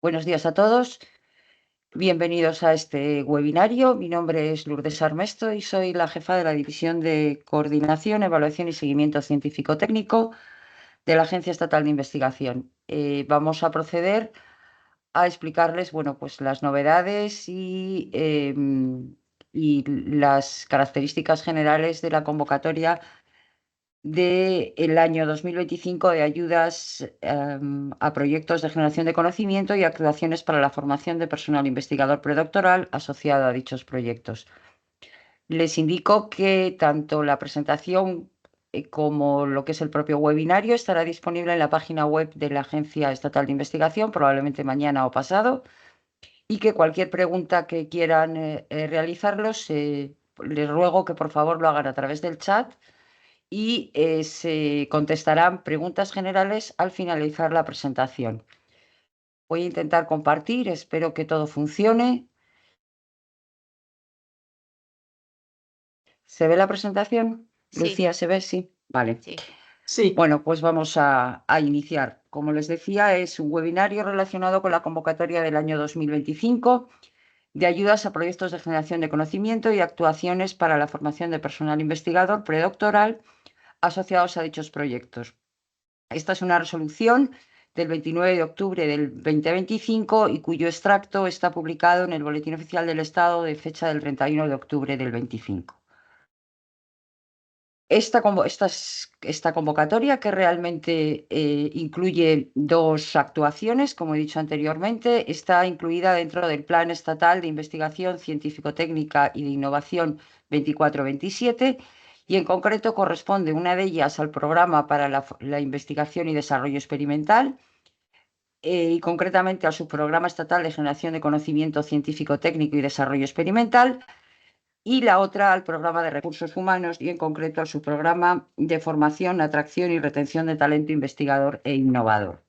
Buenos días a todos. Bienvenidos a este webinario. Mi nombre es Lourdes Armesto y soy la jefa de la División de Coordinación, Evaluación y Seguimiento Científico-Técnico de la Agencia Estatal de Investigación. Vamos a proceder a explicarles, pues las novedades y las características generales de la convocatoria del año 2025 de ayudas a proyectos de generación de conocimiento y actuaciones para la formación de personal investigador predoctoral asociado a dichos proyectos. Les indico que tanto la presentación como lo que es el propio webinario estará disponible en la página web de la Agencia Estatal de Investigación, probablemente mañana o pasado, y que cualquier pregunta que quieran realizarlos, les ruego que por favor lo hagan a través del chat y se contestarán preguntas generales al finalizar la presentación. Voy a intentar compartir, espero que todo funcione. ¿Se ve la presentación? Sí. Lucía, ¿se ve? Sí. Vale. Sí. Bueno, pues vamos a iniciar. Como les decía, es un webinario relacionado con la convocatoria del año 2025 de ayudas a proyectos de generación de conocimiento y actuaciones para la formación de personal investigador predoctoral asociados a dichos proyectos. Esta es una resolución del 29 de octubre del 2025 y cuyo extracto está publicado en el Boletín Oficial del Estado de fecha del 31 de octubre del 25. Esta convocatoria, que realmente incluye dos actuaciones, como he dicho anteriormente, está incluida dentro del Plan Estatal de Investigación Científico-Técnica y de Innovación 24-27 y en concreto corresponde una de ellas al Programa para la Investigación y Desarrollo Experimental y concretamente al Subprograma Estatal de Generación de Conocimiento Científico-Técnico y Desarrollo Experimental, y la otra al Programa de Recursos Humanos y en concreto al Subprograma de Formación, Atracción y Retención de Talento Investigador e Innovador.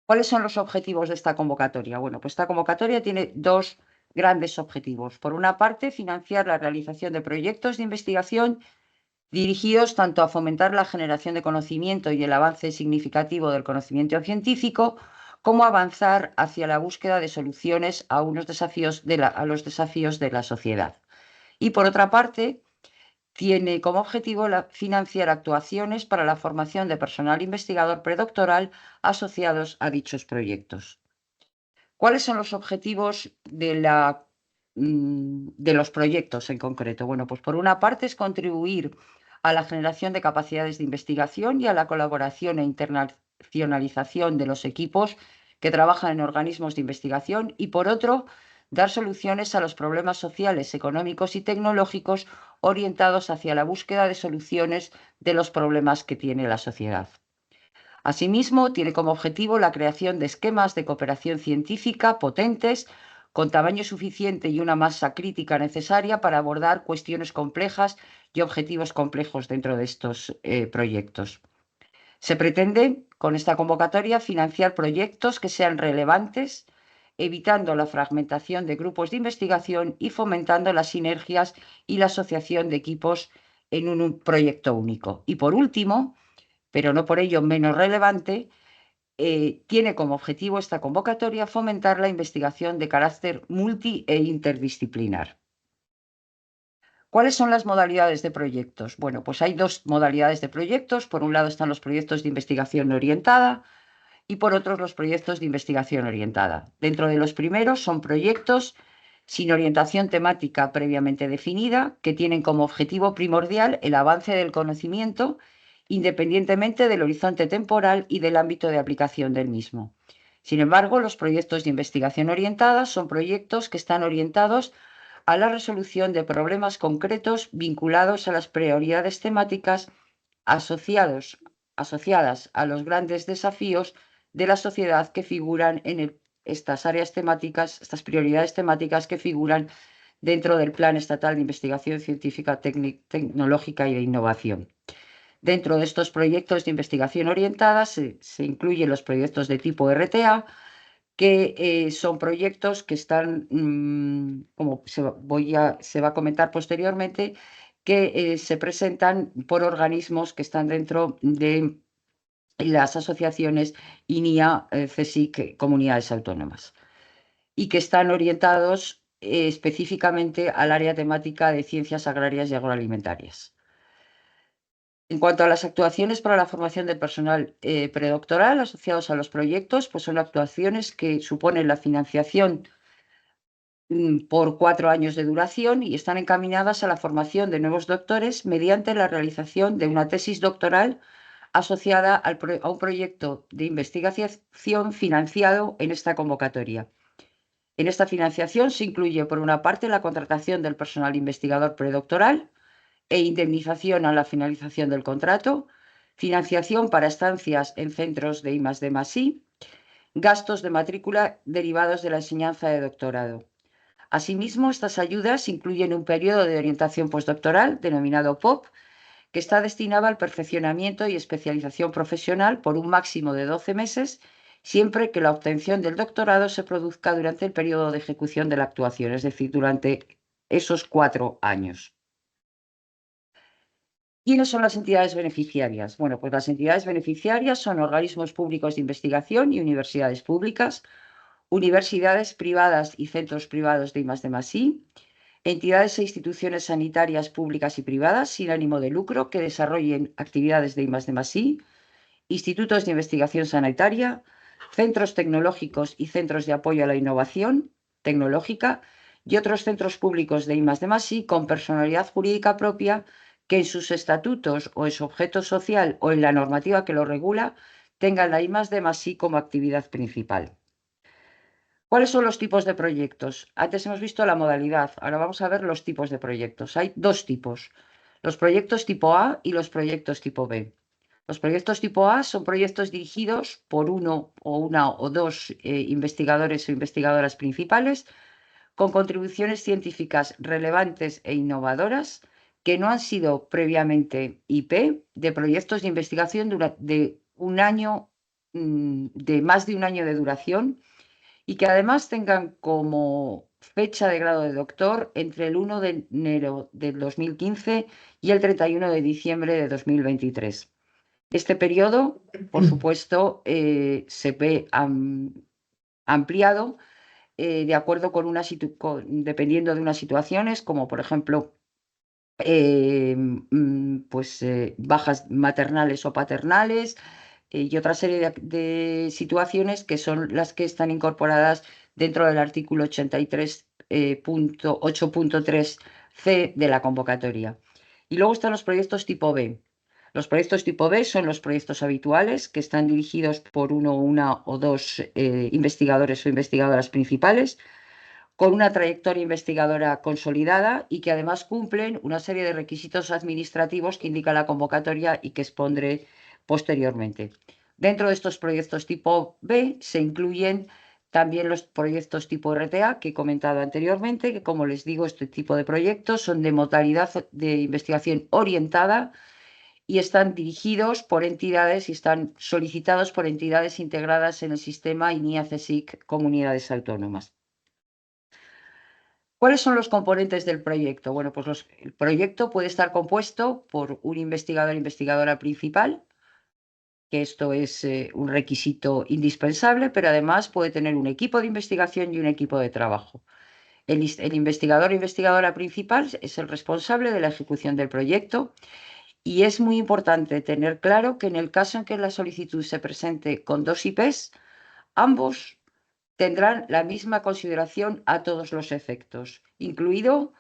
¿Cuáles son los objetivos de esta convocatoria? Bueno, pues esta convocatoria tiene dos grandes objetivos. Por una parte, financiar la realización de proyectos de investigación dirigidos tanto a fomentar la generación de conocimiento y el avance significativo del conocimiento científico, como avanzar hacia la búsqueda de soluciones a los desafíos de la sociedad. Y por otra parte, tiene como objetivo financiar actuaciones para la formación de personal investigador predoctoral asociados a dichos proyectos. ¿Cuáles son los objetivos de los proyectos en concreto? Bueno, pues por una parte es contribuir a la generación de capacidades de investigación y a la colaboración e internacionalización de los equipos que trabajan en organismos de investigación y por otro, dar soluciones a los problemas sociales, económicos y tecnológicos orientados hacia la búsqueda de soluciones de los problemas que tiene la sociedad. Asimismo, tiene como objetivo la creación de esquemas de cooperación científica potentes, con tamaño suficiente y una masa crítica necesaria para abordar cuestiones complejas y objetivos complejos dentro de estos proyectos. Se pretende, con esta convocatoria, financiar proyectos que sean relevantes, evitando la fragmentación de grupos de investigación y fomentando las sinergias y la asociación de equipos en un proyecto único. Y por último, pero no por ello menos relevante, tiene como objetivo esta convocatoria fomentar la investigación de carácter multi e interdisciplinar. ¿Cuáles son las modalidades de proyectos? Bueno, pues hay dos modalidades de proyectos. Por un lado están los proyectos de investigación orientada y por otro los proyectos de investigación orientada. Dentro de los primeros son proyectos sin orientación temática previamente definida, que tienen como objetivo primordial el avance del conocimiento, independientemente del horizonte temporal y del ámbito de aplicación del mismo. Sin embargo, los proyectos de investigación orientada son proyectos que están orientados a la resolución de problemas concretos vinculados a las prioridades temáticas asociadas a los grandes desafíos de la sociedad que figuran en estas áreas temáticas, estas prioridades temáticas que figuran dentro del Plan Estatal de Investigación Científica, Tecnológica y de Innovación. Dentro de estos proyectos de investigación orientada se incluyen los proyectos de tipo RTA, que son proyectos que están, como se va a comentar posteriormente, que se presentan por organismos que están dentro de las asociaciones INIA, CSIC, comunidades autónomas, y que están orientados específicamente al área temática de ciencias agrarias y agroalimentarias. En cuanto a las actuaciones para la formación del personal predoctoral asociados a los proyectos, pues son actuaciones que suponen la financiación por 4 años de duración y están encaminadas a la formación de nuevos doctores mediante la realización de una tesis doctoral asociada a un proyecto de investigación financiado en esta convocatoria. En esta financiación se incluye, por una parte, la contratación del personal investigador predoctoral e indemnización a la finalización del contrato, financiación para estancias en centros de I+D+I, gastos de matrícula derivados de la enseñanza de doctorado. Asimismo, estas ayudas incluyen un periodo de orientación postdoctoral denominado POP, que está destinado al perfeccionamiento y especialización profesional por un máximo de 12 meses, siempre que la obtención del doctorado se produzca durante el periodo de ejecución de la actuación, es decir, durante esos 4 años. ¿Quiénes son las entidades beneficiarias? Bueno, pues las entidades beneficiarias son organismos públicos de investigación y universidades públicas, universidades privadas y centros privados de I+D+I, entidades e instituciones sanitarias públicas y privadas sin ánimo de lucro que desarrollen actividades de I+D+I, institutos de investigación sanitaria, centros tecnológicos y centros de apoyo a la innovación tecnológica y otros centros públicos de I+D+I con personalidad jurídica propia que en sus estatutos o en su objeto social o en la normativa que lo regula tengan la I+D+I como actividad principal. ¿Cuáles son los tipos de proyectos? Antes hemos visto la modalidad, ahora vamos a ver los tipos de proyectos. Hay 2 tipos, los proyectos tipo A y los proyectos tipo B. Los proyectos tipo A son proyectos dirigidos por uno o una o dos investigadores o investigadoras principales con contribuciones científicas relevantes e innovadoras que no han sido previamente IP de proyectos de investigación de un año, de más de un año de duración, y que además tengan como fecha de grado de doctor entre el 1 de enero del 2015 y el 31 de diciembre de 2023. Este periodo, por supuesto, se ve ampliado de acuerdo con dependiendo de unas situaciones, como por ejemplo bajas maternales o paternales, y otra serie de situaciones que son las que están incorporadas dentro del artículo 83.8.3c de la convocatoria. Y luego están los proyectos tipo B. Los proyectos tipo B son los proyectos habituales que están dirigidos por una o dos investigadores o investigadoras principales con una trayectoria investigadora consolidada y que además cumplen una serie de requisitos administrativos que indica la convocatoria y que expondré posteriormente. Dentro de estos proyectos tipo B se incluyen también los proyectos tipo RTA que he comentado anteriormente, que como les digo, este tipo de proyectos son de modalidad de investigación orientada y están dirigidos por entidades y están solicitados por entidades integradas en el sistema INIA-CSIC Comunidades Autónomas. ¿Cuáles son los componentes del proyecto? Bueno, pues el proyecto puede estar compuesto por un investigador o investigadora principal, que esto es un requisito indispensable, pero además puede tener un equipo de investigación y un equipo de trabajo. El investigador o investigadora principal es el responsable de la ejecución del proyecto y es muy importante tener claro que en el caso en que la solicitud se presente con 2 IPs, ambos tendrán la misma consideración a todos los efectos, incluido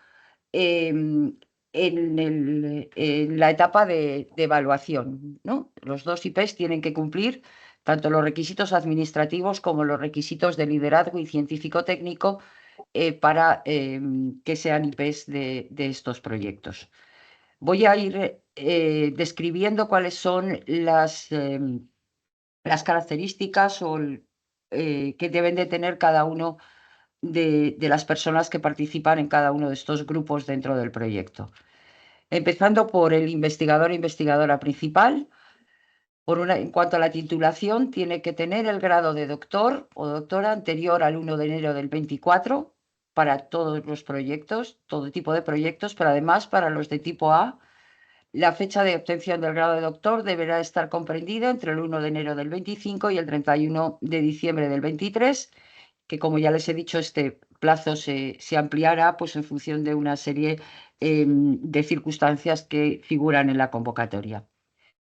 en la etapa de evaluación, ¿no? Los 2 IPs tienen que cumplir tanto los requisitos administrativos como los requisitos de liderazgo y científico-técnico para que sean IPs de estos proyectos. Voy a ir describiendo cuáles son las características que deben de tener cada uno de las personas que participan en cada uno de estos grupos dentro del proyecto. Empezando por el investigador o investigadora principal. En cuanto a la titulación, tiene que tener el grado de doctor o doctora anterior al 1 de enero del 24 para todos los proyectos, todo tipo de proyectos, pero además para los de tipo A La fecha de obtención del grado de doctor deberá estar comprendida entre el 1 de enero del 25 y el 31 de diciembre del 23, que como ya les he dicho, este plazo se ampliará pues, en función de una serie de circunstancias que figuran en la convocatoria.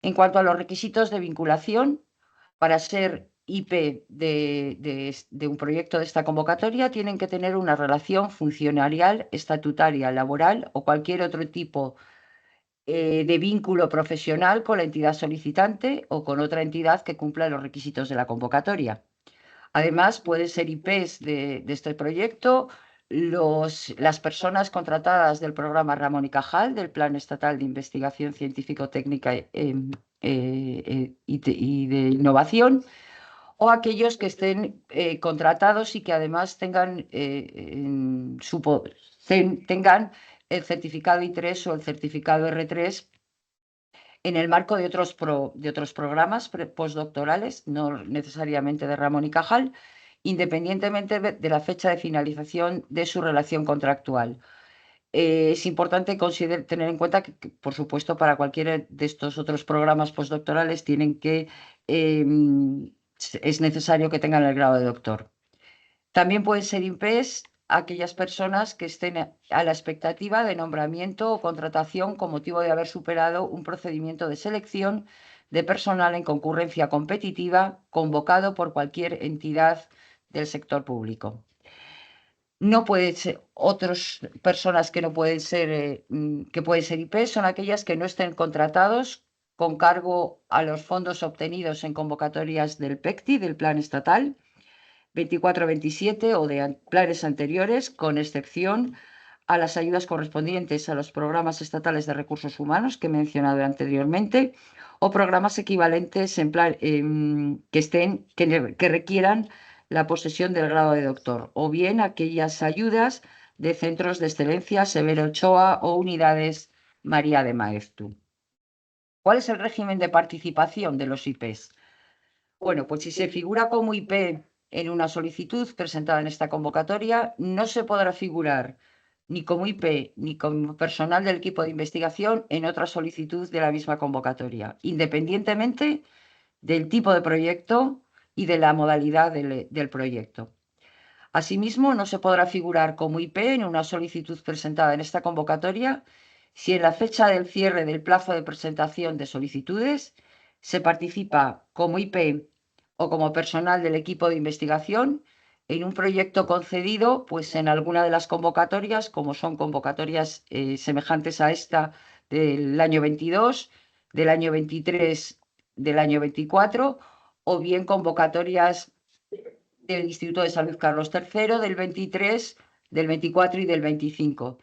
En cuanto a los requisitos de vinculación, para ser IP de un proyecto de esta convocatoria, tienen que tener una relación funcionarial, estatutaria, laboral o cualquier otro tipo de vínculo profesional con la entidad solicitante o con otra entidad que cumpla los requisitos de la convocatoria. Además, pueden ser IPs de este proyecto las personas contratadas del programa Ramón y Cajal, del Plan Estatal de Investigación Científico-Técnica y de Innovación, o aquellos que estén contratados y que además tengan el certificado I3 o el certificado R3 en el marco de otros programas postdoctorales, no necesariamente de Ramón y Cajal, independientemente de la fecha de finalización de su relación contractual. Es importante tener en cuenta que, por supuesto, para cualquiera de estos otros programas postdoctorales es necesario que tengan el grado de doctor. También pueden ser IPs aquellas personas que estén a la expectativa de nombramiento o contratación con motivo de haber superado un procedimiento de selección de personal en concurrencia competitiva convocado por cualquier entidad del sector público. No pueden ser otras personas que no pueden ser, que pueden ser IP, son aquellas que no estén contratados con cargo a los fondos obtenidos en convocatorias del PECTI, del Plan Estatal 24-27 o de planes anteriores, con excepción a las ayudas correspondientes a los programas estatales de recursos humanos que he mencionado anteriormente, o programas equivalentes que requieran la posesión del grado de doctor, o bien aquellas ayudas de centros de excelencia Severo Ochoa o unidades María de Maeztu. ¿Cuál es el régimen de participación de los IPs? Bueno, pues si se figura como IP en una solicitud presentada en esta convocatoria, no se podrá figurar ni como IP ni como personal del equipo de investigación en otra solicitud de la misma convocatoria, independientemente del tipo de proyecto y de la modalidad del proyecto. Asimismo, no se podrá figurar como IP en una solicitud presentada en esta convocatoria si en la fecha del cierre del plazo de presentación de solicitudes se participa como IP o como personal del equipo de investigación en un proyecto concedido pues, en alguna de las convocatorias, como son convocatorias semejantes a esta del año 22, del año 23, del año 24, o bien convocatorias del Instituto de Salud Carlos III, del 23, del 24 y del 25.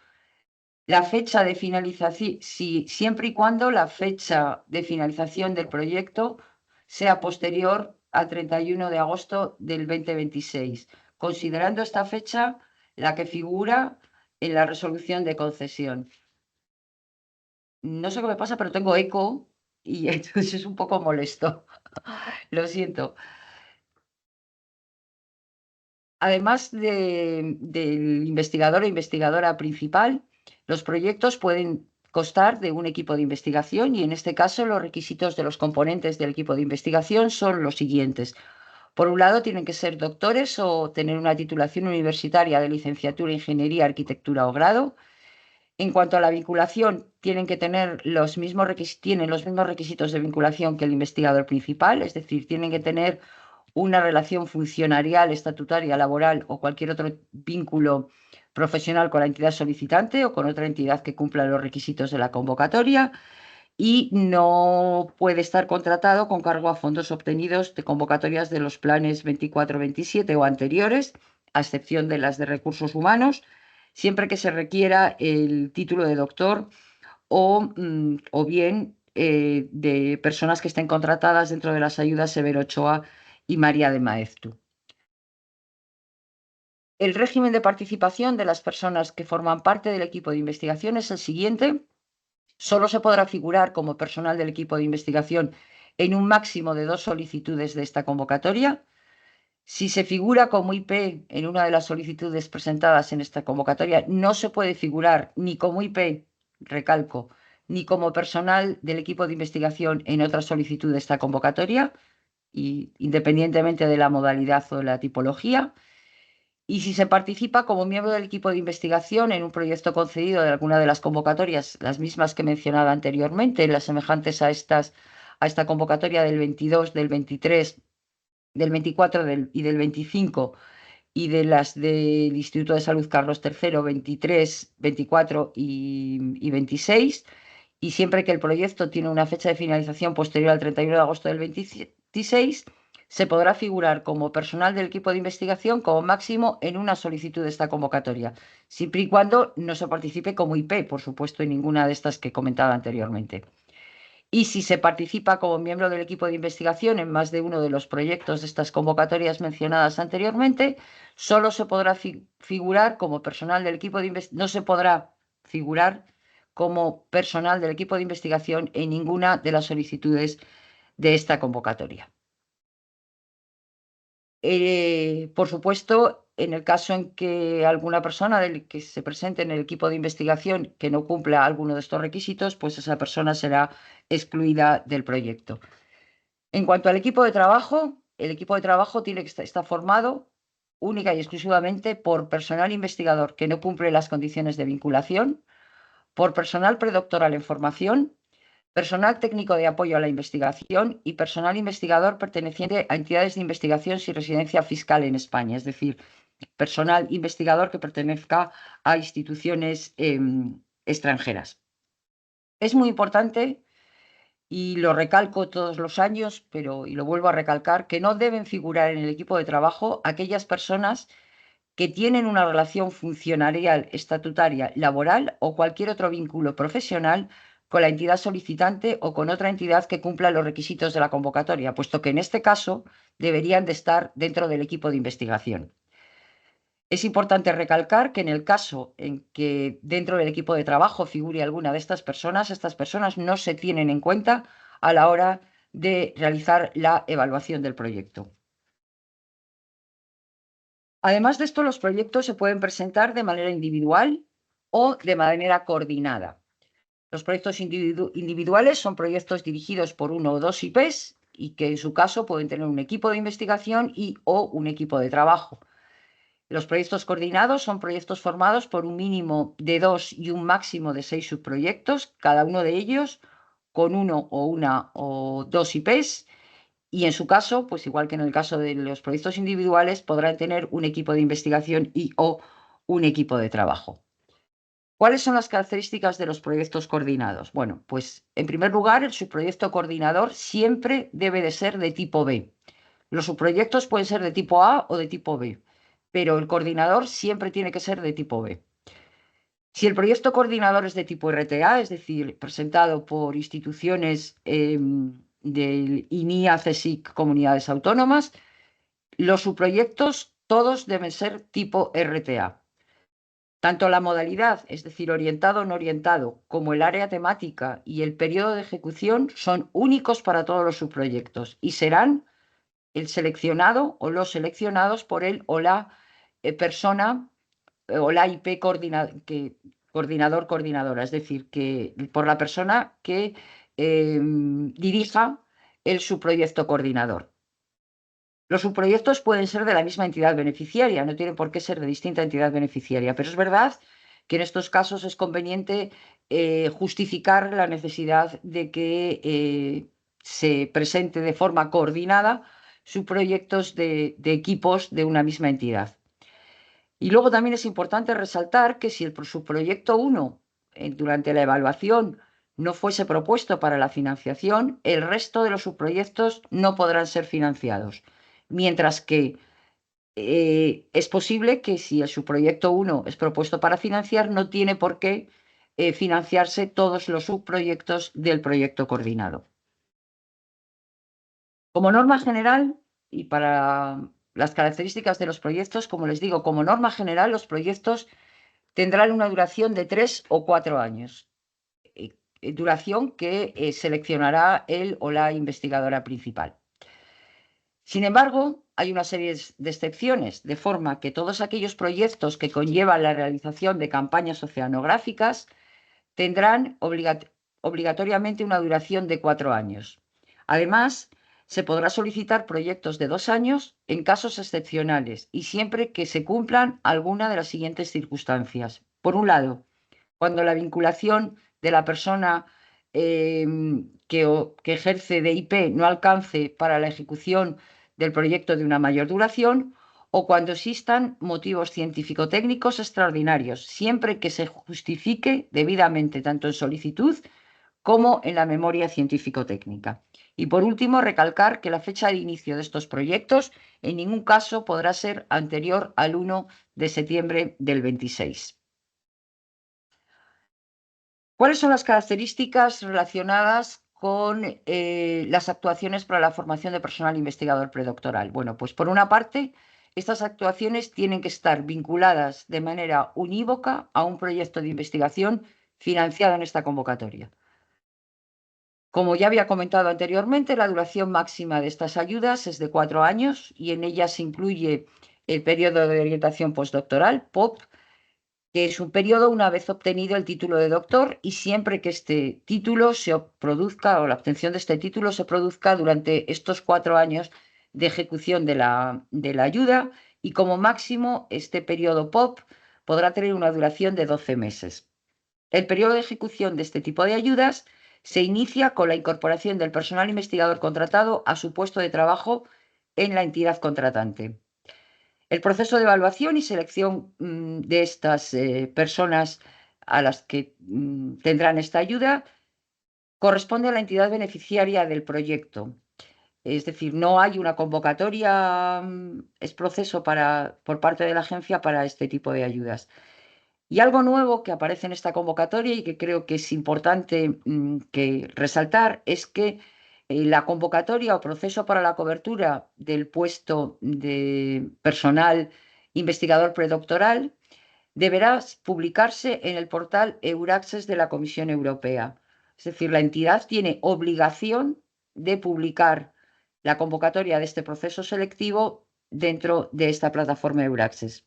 La fecha de finalización, siempre y cuando la fecha de finalización del proyecto sea posterior al 31 de agosto del 2026, considerando esta fecha la que figura en la resolución de concesión. No sé qué me pasa, pero tengo eco y entonces es un poco molesto. Lo siento. Además del investigador o investigadora principal, los proyectos pueden constar de un equipo de investigación y en este caso los requisitos de los componentes del equipo de investigación son los siguientes. Por un lado, tienen que ser doctores o tener una titulación universitaria de licenciatura, ingeniería, arquitectura o grado. En cuanto a la vinculación, tienen que tener tienen los mismos requisitos de vinculación que el investigador principal, es decir, tienen que tener una relación funcionarial, estatutaria, laboral o cualquier otro vínculo profesional con la entidad solicitante o con otra entidad que cumpla los requisitos de la convocatoria y no puede estar contratado con cargo a fondos obtenidos de convocatorias de los planes 24-27 o anteriores, a excepción de las de recursos humanos, siempre que se requiera el título de doctor o bien de personas que estén contratadas dentro de las ayudas Severo Ochoa y María de Maeztu. El régimen de participación de las personas que forman parte del equipo de investigación es el siguiente. Solo se podrá figurar como personal del equipo de investigación en un máximo de 2 solicitudes de esta convocatoria. Si se figura como IP en una de las solicitudes presentadas en esta convocatoria, no se puede figurar ni como IP, recalco, ni como personal del equipo de investigación en otra solicitud de esta convocatoria, independientemente de la modalidad o de la tipología. Y si se participa como miembro del equipo de investigación en un proyecto concedido de alguna de las convocatorias, las mismas que mencionaba anteriormente, las semejantes a esta convocatoria del 22, del 23, del 24 y del 25, y de las del Instituto de Salud Carlos III, 23, 24 y 26, y siempre que el proyecto tiene una fecha de finalización posterior al 31 de agosto del 26, se podrá figurar como personal del equipo de investigación como máximo en una solicitud de esta convocatoria, siempre y cuando no se participe como IP, por supuesto, en ninguna de estas que he comentado anteriormente. Y si se participa como miembro del equipo de investigación en más de uno de los proyectos de estas convocatorias mencionadas anteriormente, solo se podrá figurar como personal del equipo de investigación, no se podrá figurar como personal del equipo de investigación en ninguna de las solicitudes de esta convocatoria. Por supuesto, en el caso en que alguna persona que se presente en el equipo de investigación que no cumpla alguno de estos requisitos, pues esa persona será excluida del proyecto. En cuanto al equipo de trabajo, el equipo de trabajo tiene que estar formado única y exclusivamente por personal investigador que no cumple las condiciones de vinculación, por personal predoctoral en formación, personal técnico de apoyo a la investigación y personal investigador perteneciente a entidades de investigación sin residencia fiscal en España, es decir, personal investigador que pertenezca a instituciones extranjeras. Es muy importante, y lo recalco todos los años, y lo vuelvo a recalcar, que no deben figurar en el equipo de trabajo aquellas personas que tienen una relación funcionarial, estatutaria, laboral o cualquier otro vínculo profesional con la entidad solicitante o con otra entidad que cumpla los requisitos de la convocatoria, puesto que en este caso deberían de estar dentro del equipo de investigación. Es importante recalcar que en el caso en que dentro del equipo de trabajo figure alguna de estas personas no se tienen en cuenta a la hora de realizar la evaluación del proyecto. Además de esto, los proyectos se pueden presentar de manera individual o de manera coordinada. Los proyectos individuales son proyectos dirigidos por uno o dos IPs y que en su caso pueden tener un equipo de investigación o un equipo de trabajo. Los proyectos coordinados son proyectos formados por un mínimo de 2 y un máximo de 6 subproyectos, cada uno de ellos con uno o una o dos IPs, y en su caso, pues igual que en el caso de los proyectos individuales, podrán tener un equipo de investigación o un equipo de trabajo. ¿Cuáles son las características de los proyectos coordinados? Bueno, pues en primer lugar, el subproyecto coordinador siempre debe de ser de tipo B. Los subproyectos pueden ser de tipo A o de tipo B, pero el coordinador siempre tiene que ser de tipo B. Si el proyecto coordinador es de tipo RTA, es decir, presentado por instituciones del INIA, CSIC, comunidades autónomas, los subproyectos todos deben ser tipo RTA. Tanto la modalidad, es decir, orientado o no orientado, como el área temática y el periodo de ejecución son únicos para todos los subproyectos y serán el seleccionado o los seleccionados por él o la persona o la IP coordinador, coordinadora, es decir, que por la persona que dirija el subproyecto coordinador. Los subproyectos pueden ser de la misma entidad beneficiaria, no tienen por qué ser de distinta entidad beneficiaria, pero es verdad que en estos casos es conveniente justificar la necesidad de que se presente de forma coordinada subproyectos de equipos de una misma entidad. Y luego también es importante resaltar que si el subproyecto 1 durante la evaluación no fuese propuesto para la financiación, el resto de los subproyectos no podrán ser financiados. Mientras que es posible que si el subproyecto 1 es propuesto para financiar, no tiene por qué financiarse todos los subproyectos del proyecto coordinado. Como norma general, y para las características de los proyectos, como les digo, como norma general, los proyectos tendrán una duración de 3 o 4 años, duración que seleccionará el o la investigadora principal. Sin embargo, hay una serie de excepciones, de forma que todos aquellos proyectos que conllevan la realización de campañas oceanográficas tendrán obligatoriamente una duración de 4 años. Además, se podrá solicitar proyectos de 2 años en casos excepcionales y siempre que se cumplan alguna de las siguientes circunstancias. Por un lado, cuando la vinculación de la persona que ejerce de IP no alcance para la ejecución del proyecto de una mayor duración, o cuando existan motivos científico-técnicos extraordinarios, siempre que se justifique debidamente tanto en solicitud como en la memoria científico-técnica. Y por último, recalcar que la fecha de inicio de estos proyectos en ningún caso podrá ser anterior al 1 de septiembre del 26. ¿Cuáles son las características relacionadas con las actuaciones para la formación de personal investigador predoctoral? Bueno, pues por una parte, estas actuaciones tienen que estar vinculadas de manera unívoca a un proyecto de investigación financiado en esta convocatoria. Como ya había comentado anteriormente, la duración máxima de estas ayudas es de 4 años y en ellas se incluye el periodo de orientación postdoctoral, POP, que es un periodo una vez obtenido el título de doctor y siempre que este título se produzca o la obtención de este título se produzca durante estos 4 años de ejecución de la ayuda y como máximo este periodo POP podrá tener una duración de 12 meses. El periodo de ejecución de este tipo de ayudas se inicia con la incorporación del personal investigador contratado a su puesto de trabajo en la entidad contratante. El proceso de evaluación y selección de estas personas a las que tendrán esta ayuda corresponde a la entidad beneficiaria del proyecto. Es decir, no hay una convocatoria, es proceso por parte de la agencia para este tipo de ayudas. Y algo nuevo que aparece en esta convocatoria y que creo que es importante que resaltar es que la convocatoria o proceso para la cobertura del puesto de personal investigador predoctoral deberá publicarse en el portal Euraccess de la Comisión Europea. Es decir, la entidad tiene obligación de publicar la convocatoria de este proceso selectivo dentro de esta plataforma Euraccess.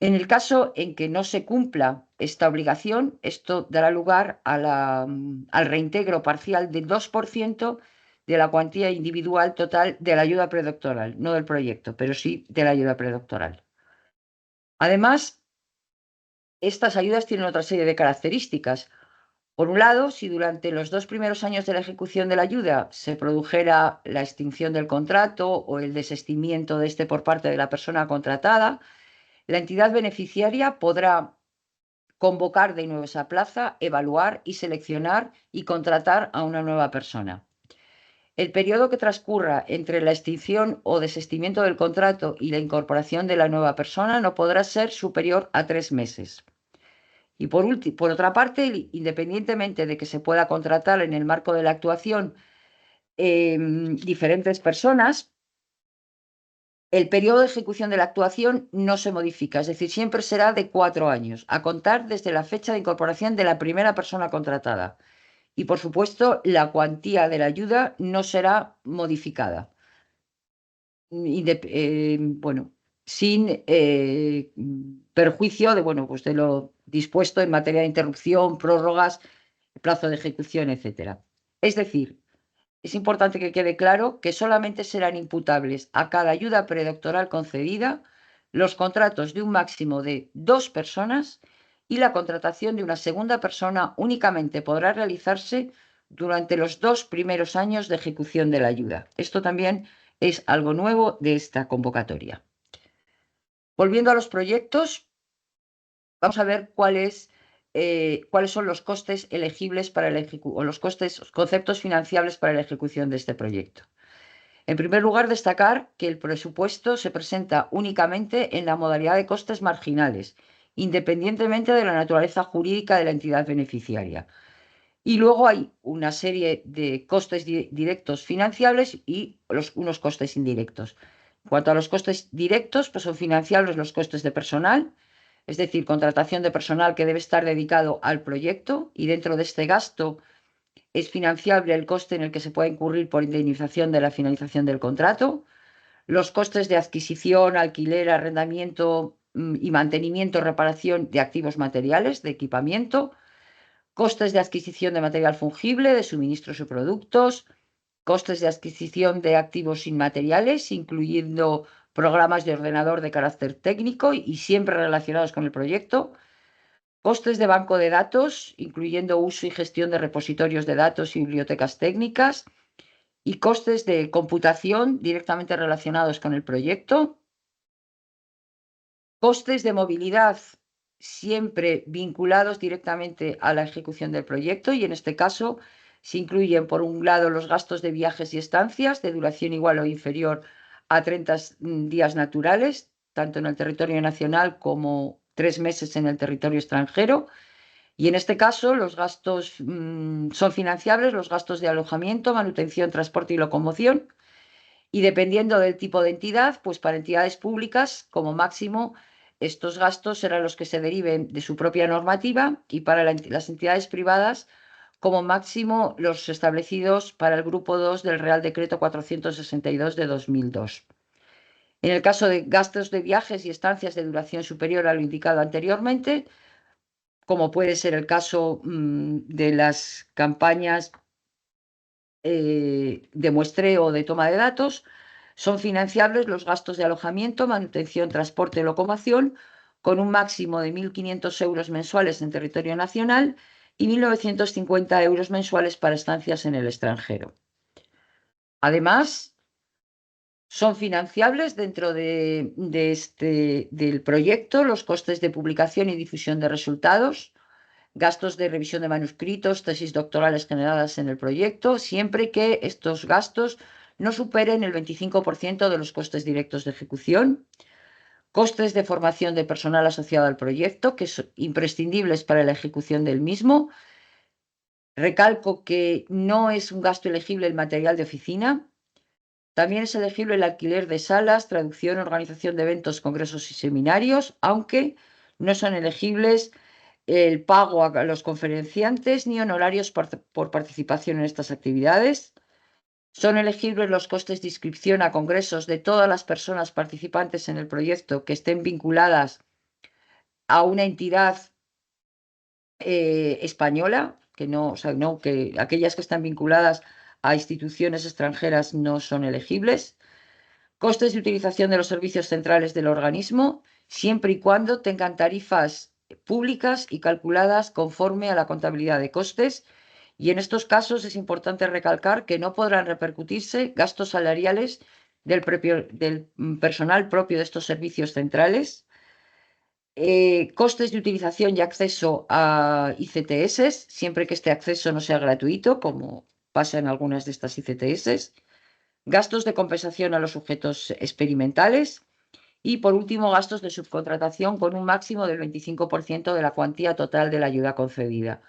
En el caso en que no se cumpla esta obligación, esto dará lugar al reintegro parcial del 2% de la cuantía individual total de la ayuda predoctoral, no del proyecto, pero sí de la ayuda predoctoral. Además, estas ayudas tienen otra serie de características. Por un lado, si durante los 2 primeros años de la ejecución de la ayuda se produjera la extinción del contrato o el desistimiento de este por parte de la persona contratada, la entidad beneficiaria podrá convocar de nuevo esa plaza, evaluar y seleccionar y contratar a una nueva persona. El periodo que transcurra entre la extinción o desistimiento del contrato y la incorporación de la nueva persona no podrá ser superior a 3 meses. Y por otra parte, independientemente de que se pueda contratar en el marco de la actuación diferentes personas, el periodo de ejecución de la actuación no se modifica, es decir, siempre será de 4 años, a contar desde la fecha de incorporación de la primera persona contratada. Y, por supuesto, la cuantía de la ayuda no será modificada. Bueno, sin perjuicio pues de lo dispuesto en materia de interrupción, prórrogas, plazo de ejecución, etc. Es decir, es importante que quede claro que solamente serán imputables a cada ayuda predoctoral concedida los contratos de un máximo de 2 personas y la contratación de una segunda persona únicamente podrá realizarse durante los 2 primeros años de ejecución de la ayuda. Esto también es algo nuevo de esta convocatoria. Volviendo a los proyectos, vamos a ver cuáles son los costes elegibles para los conceptos financiables para la ejecución de este proyecto. En primer lugar, destacar que el presupuesto se presenta únicamente en la modalidad de costes marginales, independientemente de la naturaleza jurídica de la entidad beneficiaria. Y luego hay una serie de costes directos financiables y unos costes indirectos. En cuanto a los costes directos, pues son financiables los costes de personal, es decir, contratación de personal que debe estar dedicado al proyecto, y dentro de este gasto es financiable el coste en el que se puede incurrir por indemnización de la finalización del contrato, los costes de adquisición, alquiler, arrendamiento y mantenimiento, reparación de activos materiales, de equipamiento, costes de adquisición de material fungible, de suministros y productos, costes de adquisición de activos inmateriales, incluyendo programas de ordenador de carácter técnico y siempre relacionados con el proyecto, costes de banco de datos, incluyendo uso y gestión de repositorios de datos y bibliotecas técnicas, y costes de computación directamente relacionados con el proyecto, costes de movilidad siempre vinculados directamente a la ejecución del proyecto, y en este caso se incluyen, por un lado, los gastos de viajes y estancias de duración igual o inferior a 30 días naturales, tanto en el territorio nacional como 3 meses en el territorio extranjero. Y en este caso los gastos son financiables, los gastos de alojamiento, manutención, transporte y locomoción. Y dependiendo del tipo de entidad, pues para entidades públicas, como máximo, estos gastos serán los que se deriven de su propia normativa, y para las entidades privadas, como máximo, los establecidos para el grupo 2 del Real Decreto 462 de 2002. En el caso de gastos de viajes y estancias de duración superior a lo indicado anteriormente, como puede ser el caso de las campañas de muestreo o de toma de datos, son financiables los gastos de alojamiento, manutención, transporte y locomoción, con un máximo de 1.500 euros mensuales en territorio nacional y 1.950 euros mensuales para estancias en el extranjero. Además, son financiables dentro del proyecto los costes de publicación y difusión de resultados, gastos de revisión de manuscritos, tesis doctorales generadas en el proyecto, siempre que estos gastos no superen el 25% de los costes directos de ejecución, costes de formación de personal asociado al proyecto, que son imprescindibles para la ejecución del mismo. Recalco que no es un gasto elegible el material de oficina. También es elegible el alquiler de salas, traducción, organización de eventos, congresos y seminarios, aunque no son elegibles el pago a los conferenciantes ni honorarios por participación en estas actividades. Son elegibles los costes de inscripción a congresos de todas las personas participantes en el proyecto que estén vinculadas a una entidad española, que aquellas que están vinculadas a instituciones extranjeras no son elegibles. Costes de utilización de los servicios centrales del organismo, siempre y cuando tengan tarifas públicas y calculadas conforme a la contabilidad de costes. Y en estos casos es importante recalcar que no podrán repercutirse gastos salariales del personal propio de estos servicios centrales, costes de utilización y acceso a ICTS, siempre que este acceso no sea gratuito, como pasa en algunas de estas ICTS, gastos de compensación a los sujetos experimentales y, por último, gastos de subcontratación con un máximo del 25% de la cuantía total de la ayuda concedida.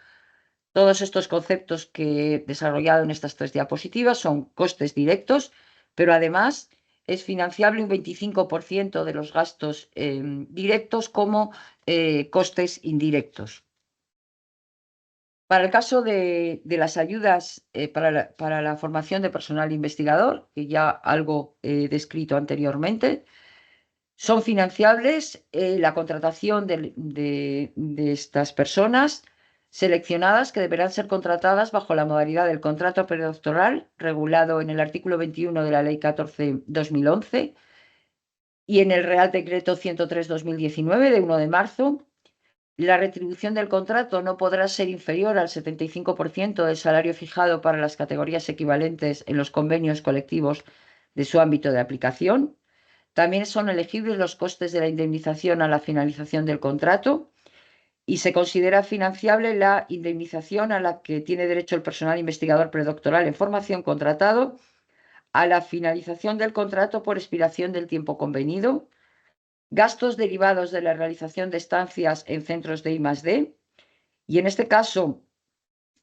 Todos estos conceptos que he desarrollado en estas 3 diapositivas son costes directos, pero además es financiable un 25% de los gastos directos como costes indirectos. Para el caso de las ayudas para la formación de personal investigador, que ya algo he descrito anteriormente, son financiables la contratación de estas personas seleccionadas, que deberán ser contratadas bajo la modalidad del contrato predoctoral regulado en el artículo 21 de la Ley 14/2011 y en el Real Decreto 103/2019 de 1 de marzo. La retribución del contrato no podrá ser inferior al 75% del salario fijado para las categorías equivalentes en los convenios colectivos de su ámbito de aplicación. También son elegibles los costes de la indemnización a la finalización del contrato, y se considera financiable la indemnización a la que tiene derecho el personal investigador predoctoral en formación contratado a la finalización del contrato por expiración del tiempo convenido, gastos derivados de la realización de estancias en centros de I+D, y en este caso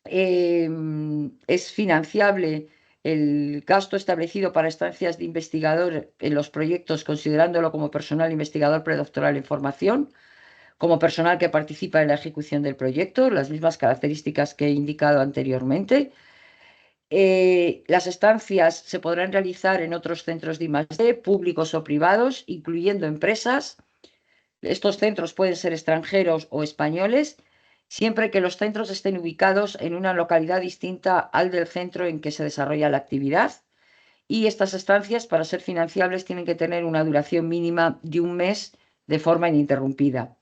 es financiable el gasto establecido para estancias de investigador en los proyectos, considerándolo como personal investigador predoctoral en formación, como personal que participa en la ejecución del proyecto, las mismas características que he indicado anteriormente. Las estancias se podrán realizar en otros centros de I+D, públicos o privados, incluyendo empresas. Estos centros pueden ser extranjeros o españoles, siempre que los centros estén ubicados en una localidad distinta al del centro en que se desarrolla la actividad. Y estas estancias, para ser financiables, tienen que tener una duración mínima de un mes de forma ininterrumpida.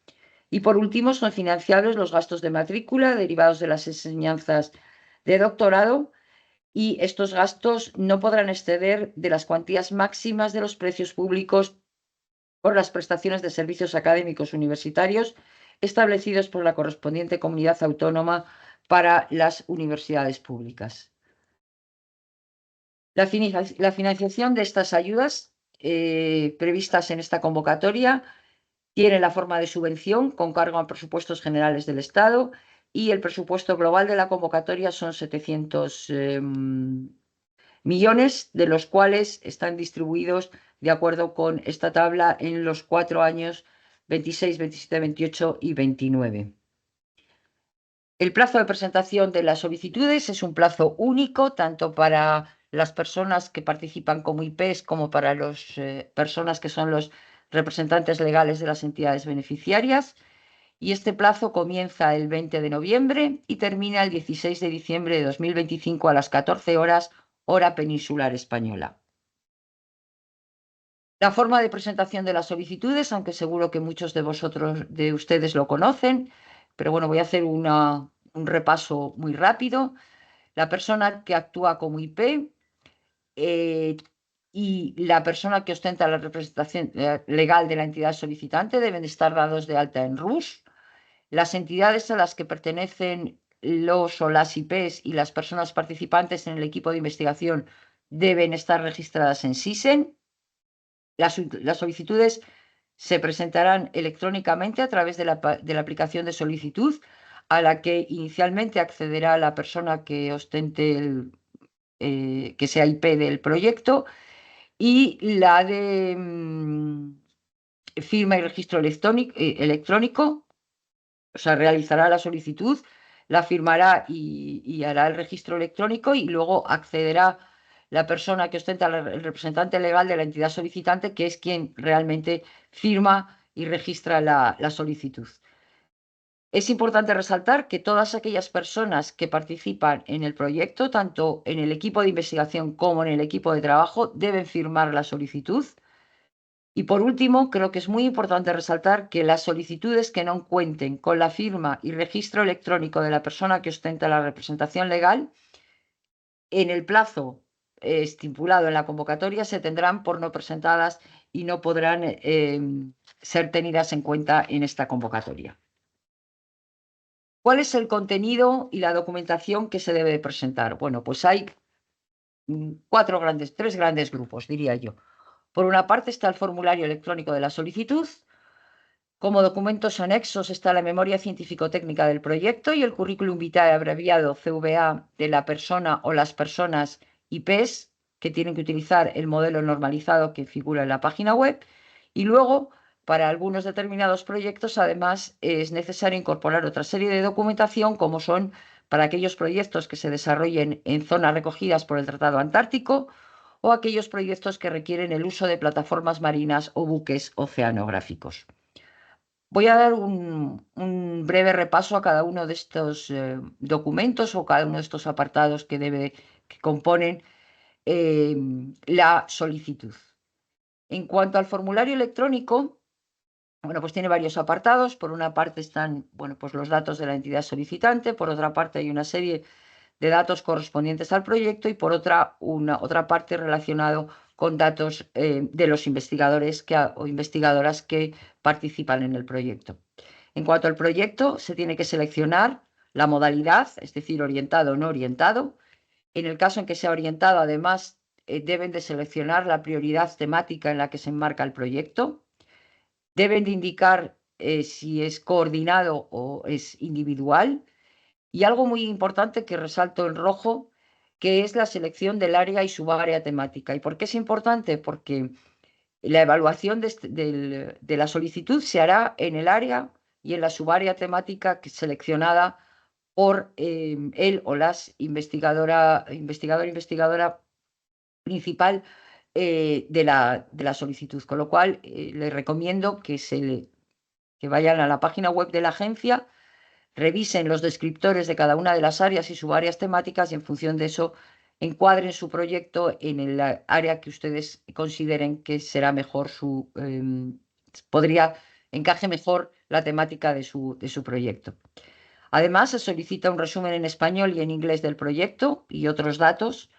Y por último, son financiables los gastos de matrícula derivados de las enseñanzas de doctorado, y estos gastos no podrán exceder de las cuantías máximas de los precios públicos por las prestaciones de servicios académicos universitarios establecidos por la correspondiente comunidad autónoma para las universidades públicas. La financiación de estas ayudas previstas en esta convocatoria tiene la forma de subvención con cargo a presupuestos generales del Estado, y el presupuesto global de la convocatoria son 700 millones, de los cuales están distribuidos de acuerdo con esta tabla en los 4 años 26, 27, 28 y 29. El plazo de presentación de las solicitudes es un plazo único, tanto para las personas que participan como IPs como para las personas que son los representantes legales de las entidades beneficiarias. Y este plazo comienza el 20 de noviembre y termina el 16 de diciembre de 2025 a las 14 horas, hora peninsular española. La forma de presentación de las solicitudes, aunque seguro que muchos de ustedes lo conocen, pero bueno, voy a hacer un repaso muy rápido. La persona que actúa como IP y la persona que ostenta la representación legal de la entidad solicitante deben estar dados de alta en RUS. Las entidades a las que pertenecen los o las IPs y las personas participantes en el equipo de investigación deben estar registradas en SISEN. Las solicitudes se presentarán electrónicamente a través de la aplicación de solicitud, a la que inicialmente accederá la persona que ostente que sea IP del proyecto, y la de firma y registro electrónico. O sea, realizará la solicitud, la firmará y hará el registro electrónico, y luego accederá la persona que ostenta el representante legal de la entidad solicitante, que es quien realmente firma y registra la solicitud. Es importante resaltar que todas aquellas personas que participan en el proyecto, tanto en el equipo de investigación como en el equipo de trabajo, deben firmar la solicitud. Y por último, creo que es muy importante resaltar que las solicitudes que no cuenten con la firma y registro electrónico de la persona que ostenta la representación legal, en el plazo estipulado en la convocatoria, se tendrán por no presentadas y no podrán ser tenidas en cuenta en esta convocatoria. ¿Cuál es el contenido y la documentación que se debe presentar? Bueno, pues hay tres grandes grupos, diría yo. Por una parte está el formulario electrónico de la solicitud. Como documentos anexos está la memoria científico-técnica del proyecto y el currículum vitae abreviado CVA de la persona o las personas IPs que tienen que utilizar el modelo normalizado que figura en la página web. Y luego, para algunos determinados proyectos, además, es necesario incorporar otra serie de documentación, como son para aquellos proyectos que se desarrollen en zonas recogidas por el Tratado Antártico, o aquellos proyectos que requieren el uso de plataformas marinas o buques oceanográficos. Voy a dar un breve repaso a cada uno de estos documentos o cada uno de estos apartados que componen la solicitud. En cuanto al formulario electrónico, bueno, pues tiene varios apartados. Por una parte están, bueno, pues los datos de la entidad solicitante. Por otra parte hay una serie de datos correspondientes al proyecto, y por otra parte relacionado con datos de los investigadores o investigadoras que participan en el proyecto. En cuanto al proyecto, se tiene que seleccionar la modalidad, es decir, orientado o no orientado. En el caso en que sea orientado, además, deben de seleccionar la prioridad temática en la que se enmarca el proyecto. Deben de indicar si es coordinado o es individual. Y algo muy importante que resalto en rojo, que es la selección del área y subárea temática. ¿Y por qué es importante? Porque la evaluación de la solicitud se hará en el área y en la subárea temática seleccionada por él o las investigadora principal de la solicitud. Con lo cual, les recomiendo que vayan a la página web de la agencia, revisen los descriptores de cada una de las áreas y subáreas temáticas y en función de eso encuadren su proyecto en el área que ustedes consideren que será mejor encaje mejor la temática de su proyecto. Además, se solicita un resumen en español y en inglés del proyecto y otros datos,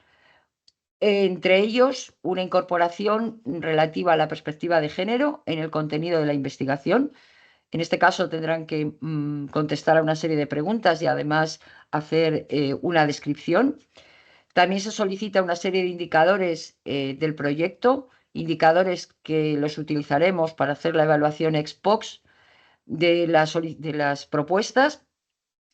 entre ellos una incorporación relativa a la perspectiva de género en el contenido de la investigación. En este caso tendrán que contestar a una serie de preguntas y además hacer una descripción. También se solicita una serie de indicadores del proyecto, indicadores que los utilizaremos para hacer la evaluación ex post de las propuestas.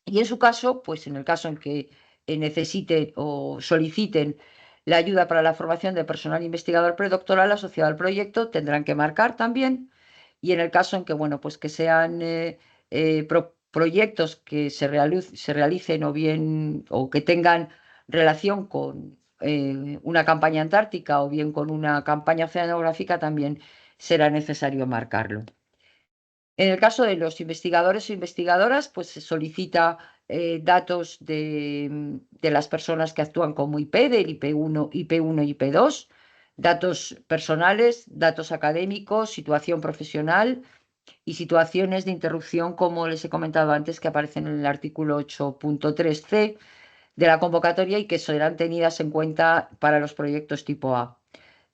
Y en su caso, pues en el caso en que necesiten o soliciten la ayuda para la formación de personal investigador predoctoral asociado al proyecto, tendrán que marcar también. Y en el caso en que, bueno, pues que sean proyectos que se realicen o bien o que tengan relación con una campaña antártica o bien con una campaña oceanográfica, también será necesario marcarlo. En el caso de los investigadores o investigadoras, pues se solicita datos de las personas que actúan como IP, del IP1 y IP2, datos personales, datos académicos, situación profesional y situaciones de interrupción, como les he comentado antes, que aparecen en el artículo 8.3c de la convocatoria y que serán tenidas en cuenta para los proyectos tipo A.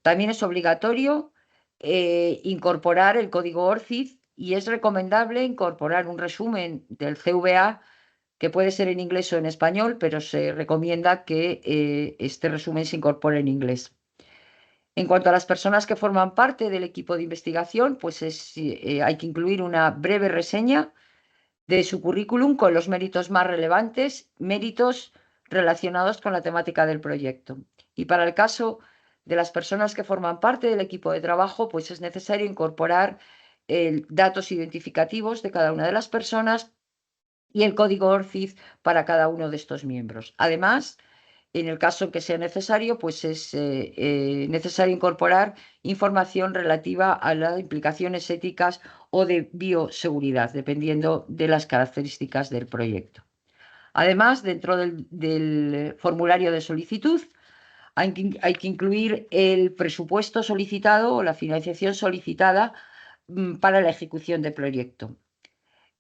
También es obligatorio incorporar el código ORCID y es recomendable incorporar un resumen del CVA que puede ser en inglés o en español, pero se recomienda que este resumen se incorpore en inglés. En cuanto a las personas que forman parte del equipo de investigación, pues hay que incluir una breve reseña de su currículum con los méritos más relevantes, méritos relacionados con la temática del proyecto. Y para el caso de las personas que forman parte del equipo de trabajo, pues es necesario incorporar datos identificativos de cada una de las personas y el código ORCID para cada uno de estos miembros. Además, en el caso en que sea necesario, pues es necesario incorporar información relativa a las implicaciones éticas o de bioseguridad, dependiendo de las características del proyecto. Además, dentro del formulario de solicitud, hay que incluir el presupuesto solicitado o la financiación solicitada para la ejecución del proyecto.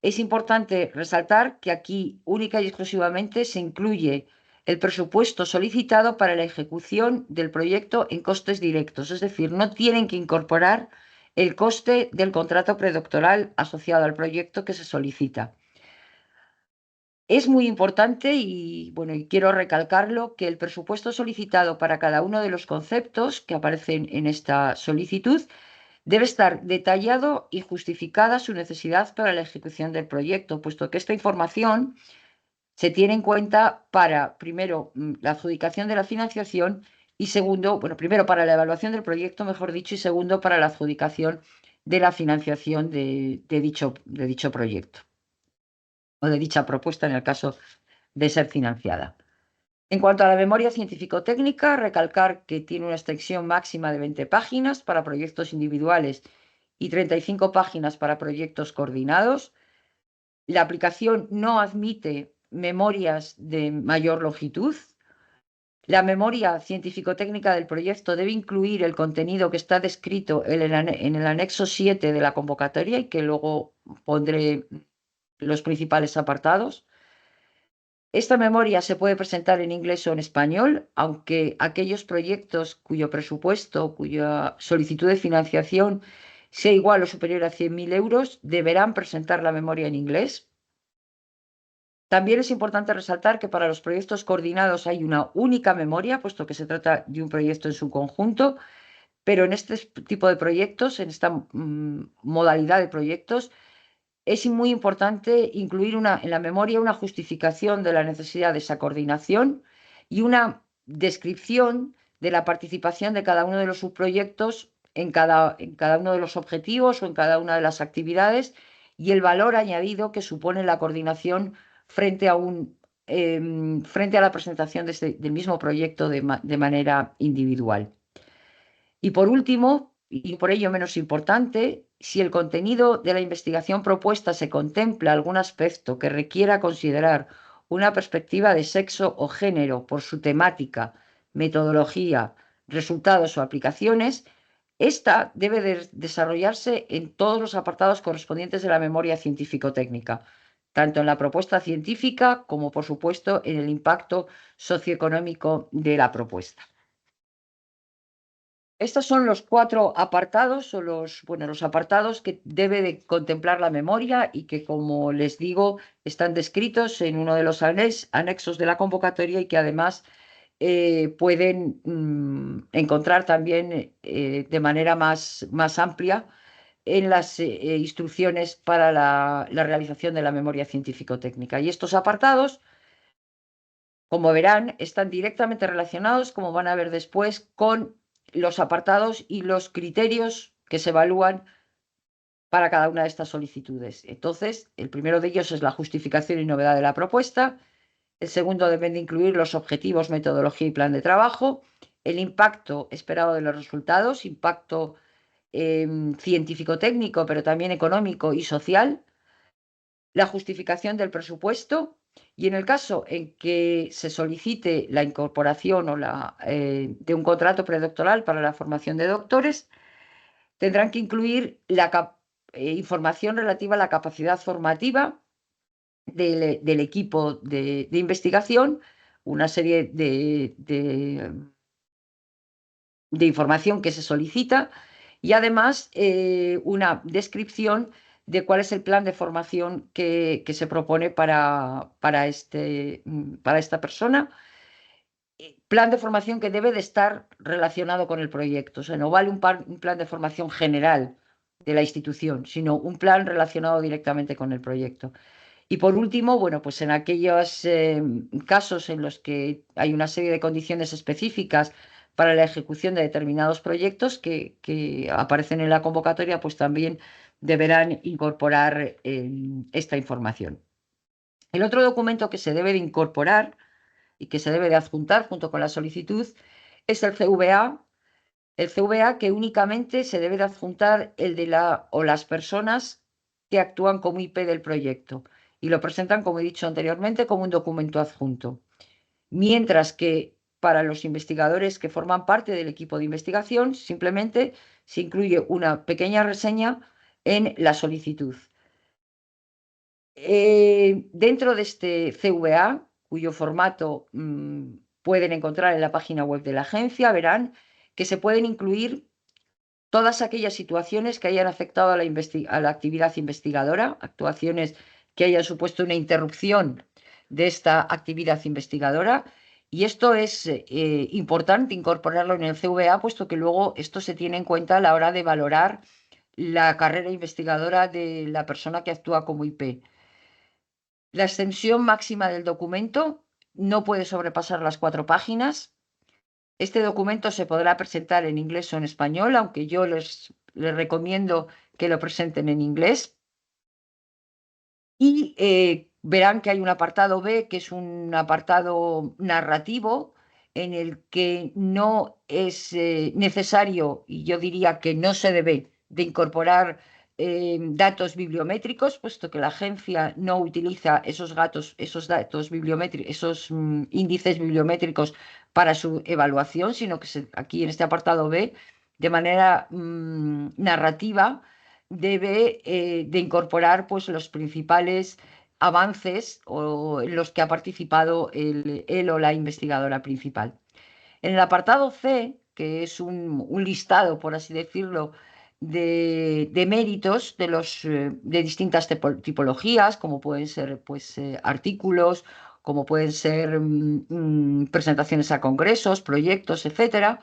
Es importante resaltar que aquí única y exclusivamente se incluye el presupuesto solicitado para la ejecución del proyecto en costes directos, es decir, no tienen que incorporar el coste del contrato predoctoral asociado al proyecto que se solicita. Es muy importante y quiero recalcarlo que el presupuesto solicitado para cada uno de los conceptos que aparecen en esta solicitud debe estar detallado y justificada su necesidad para la ejecución del proyecto, puesto que esta información se tiene en cuenta para, primero, la adjudicación de la financiación y segundo, primero para la evaluación del proyecto, mejor dicho, y segundo para la adjudicación de la financiación de dicho proyecto o de dicha propuesta en el caso de ser financiada. En cuanto a la memoria científico-técnica, recalcar que tiene una extensión máxima de 20 páginas para proyectos individuales y 35 páginas para proyectos coordinados. La aplicación no admite memorias de mayor longitud. La memoria científico-técnica del proyecto debe incluir el contenido que está descrito en el anexo 7 de la convocatoria y que luego pondré los principales apartados. Esta memoria se puede presentar en inglés o en español, aunque aquellos proyectos cuyo presupuesto, cuya solicitud de financiación sea igual o superior a 100.000 euros, deberán presentar la memoria en inglés. También es importante resaltar que para los proyectos coordinados hay una única memoria, puesto que se trata de un proyecto en su conjunto, pero en este tipo de proyectos, en esta modalidad de proyectos, es muy importante incluir en la memoria una justificación de la necesidad de esa coordinación y una descripción de la participación de cada uno de los subproyectos en cada uno de los objetivos o en cada una de las actividades y el valor añadido que supone la coordinación frente a la presentación del mismo proyecto de manera individual. Y por último, y por ello menos importante, si el contenido de la investigación propuesta se contempla algún aspecto que requiera considerar una perspectiva de sexo o género por su temática, metodología, resultados o aplicaciones, esta debe desarrollarse en todos los apartados correspondientes de la memoria científico-técnica, tanto en la propuesta científica como, por supuesto, en el impacto socioeconómico de la propuesta. Estos son los 4 apartados o los apartados que debe de contemplar la memoria y que, como les digo, están descritos en uno de los anexos de la convocatoria y que además pueden encontrar también de manera más amplia en las instrucciones para la realización de la memoria científico-técnica. Y estos apartados, como verán, están directamente relacionados, como van a ver después, con los apartados y los criterios que se evalúan para cada una de estas solicitudes. Entonces, el primero de ellos es la justificación y novedad de la propuesta. El segundo deben de incluir los objetivos, metodología y plan de trabajo, el impacto esperado de los resultados, impacto científico-técnico, pero también económico y social, la justificación del presupuesto y en el caso en que se solicite la incorporación o de un contrato predoctoral para la formación de doctores, tendrán que incluir la información relativa a la capacidad formativa del equipo de investigación, una serie de información que se solicita y además una descripción de cuál es el plan de formación que se propone para esta persona. Plan de formación que debe de estar relacionado con el proyecto. O sea, no vale un plan de formación general de la institución, sino un plan relacionado directamente con el proyecto. Y por último, bueno, pues en aquellos casos en los que hay una serie de condiciones específicas para la ejecución de determinados proyectos que aparecen en la convocatoria, pues también deberán incorporar esta información. El otro documento que se debe de incorporar y que se debe de adjuntar junto con la solicitud es el CVA. El CVA que únicamente se debe de adjuntar el de las personas que actúan como IP del proyecto y lo presentan, como he dicho anteriormente, como un documento adjunto. Mientras que para los investigadores que forman parte del equipo de investigación, simplemente se incluye una pequeña reseña en la solicitud. Dentro de este CVA, cuyo formato pueden encontrar en la página web de la agencia, verán que se pueden incluir todas aquellas situaciones que hayan afectado a la actividad investigadora, actuaciones que hayan supuesto una interrupción de esta actividad investigadora. Y esto es importante incorporarlo en el CVA, puesto que luego esto se tiene en cuenta a la hora de valorar la carrera investigadora de la persona que actúa como IP. La extensión máxima del documento no puede sobrepasar las 4 páginas. Este documento se podrá presentar en inglés o en español, aunque yo les recomiendo que lo presenten en inglés. Y verán que hay un apartado B, que es un apartado narrativo, en el que no es necesario, y yo diría que no se debe de incorporar datos bibliométricos, puesto que la agencia no utiliza esos datos bibliométricos, esos índices bibliométricos para su evaluación, sino que aquí en este apartado B, de manera narrativa, debe de incorporar pues, los principales avances en los que ha participado él o la investigadora principal. En el apartado C, que es un listado, por así decirlo, de méritos de distintas tipologías, como pueden ser pues, artículos, como pueden ser presentaciones a congresos, proyectos, etcétera,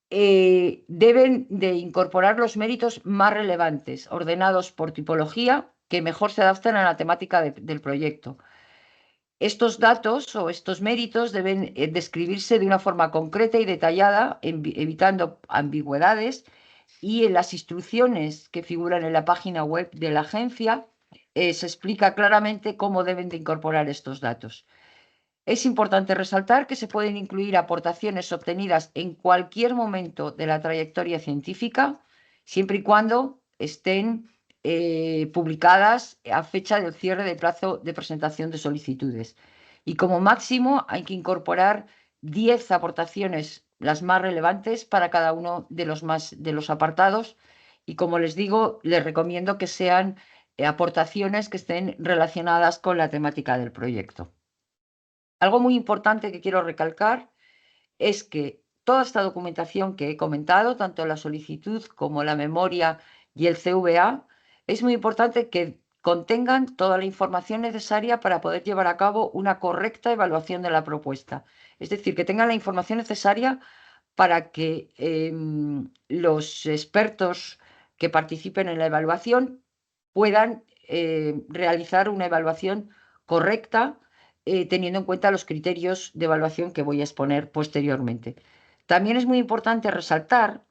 deben de incorporar los méritos más relevantes, ordenados por tipología, que mejor se adaptan a la temática del proyecto. Estos datos o estos méritos deben describirse de una forma concreta y detallada, evitando ambigüedades, y en las instrucciones que figuran en la página web de la agencia se explica claramente cómo deben de incorporar estos datos. Es importante resaltar que se pueden incluir aportaciones obtenidas en cualquier momento de la trayectoria científica, siempre y cuando estén publicadas a fecha del cierre del plazo de presentación de solicitudes. Y como máximo hay que incorporar 10 aportaciones, las más relevantes, para cada uno de los apartados. Y como les digo, les recomiendo que sean aportaciones que estén relacionadas con la temática del proyecto. Algo muy importante que quiero recalcar es que toda esta documentación que he comentado, tanto la solicitud como la memoria y el CVA, es muy importante que contengan toda la información necesaria para poder llevar a cabo una correcta evaluación de la propuesta. Es decir, que tengan la información necesaria para que los expertos que participen en la evaluación puedan realizar una evaluación correcta, teniendo en cuenta los criterios de evaluación que voy a exponer posteriormente. También es muy importante resaltar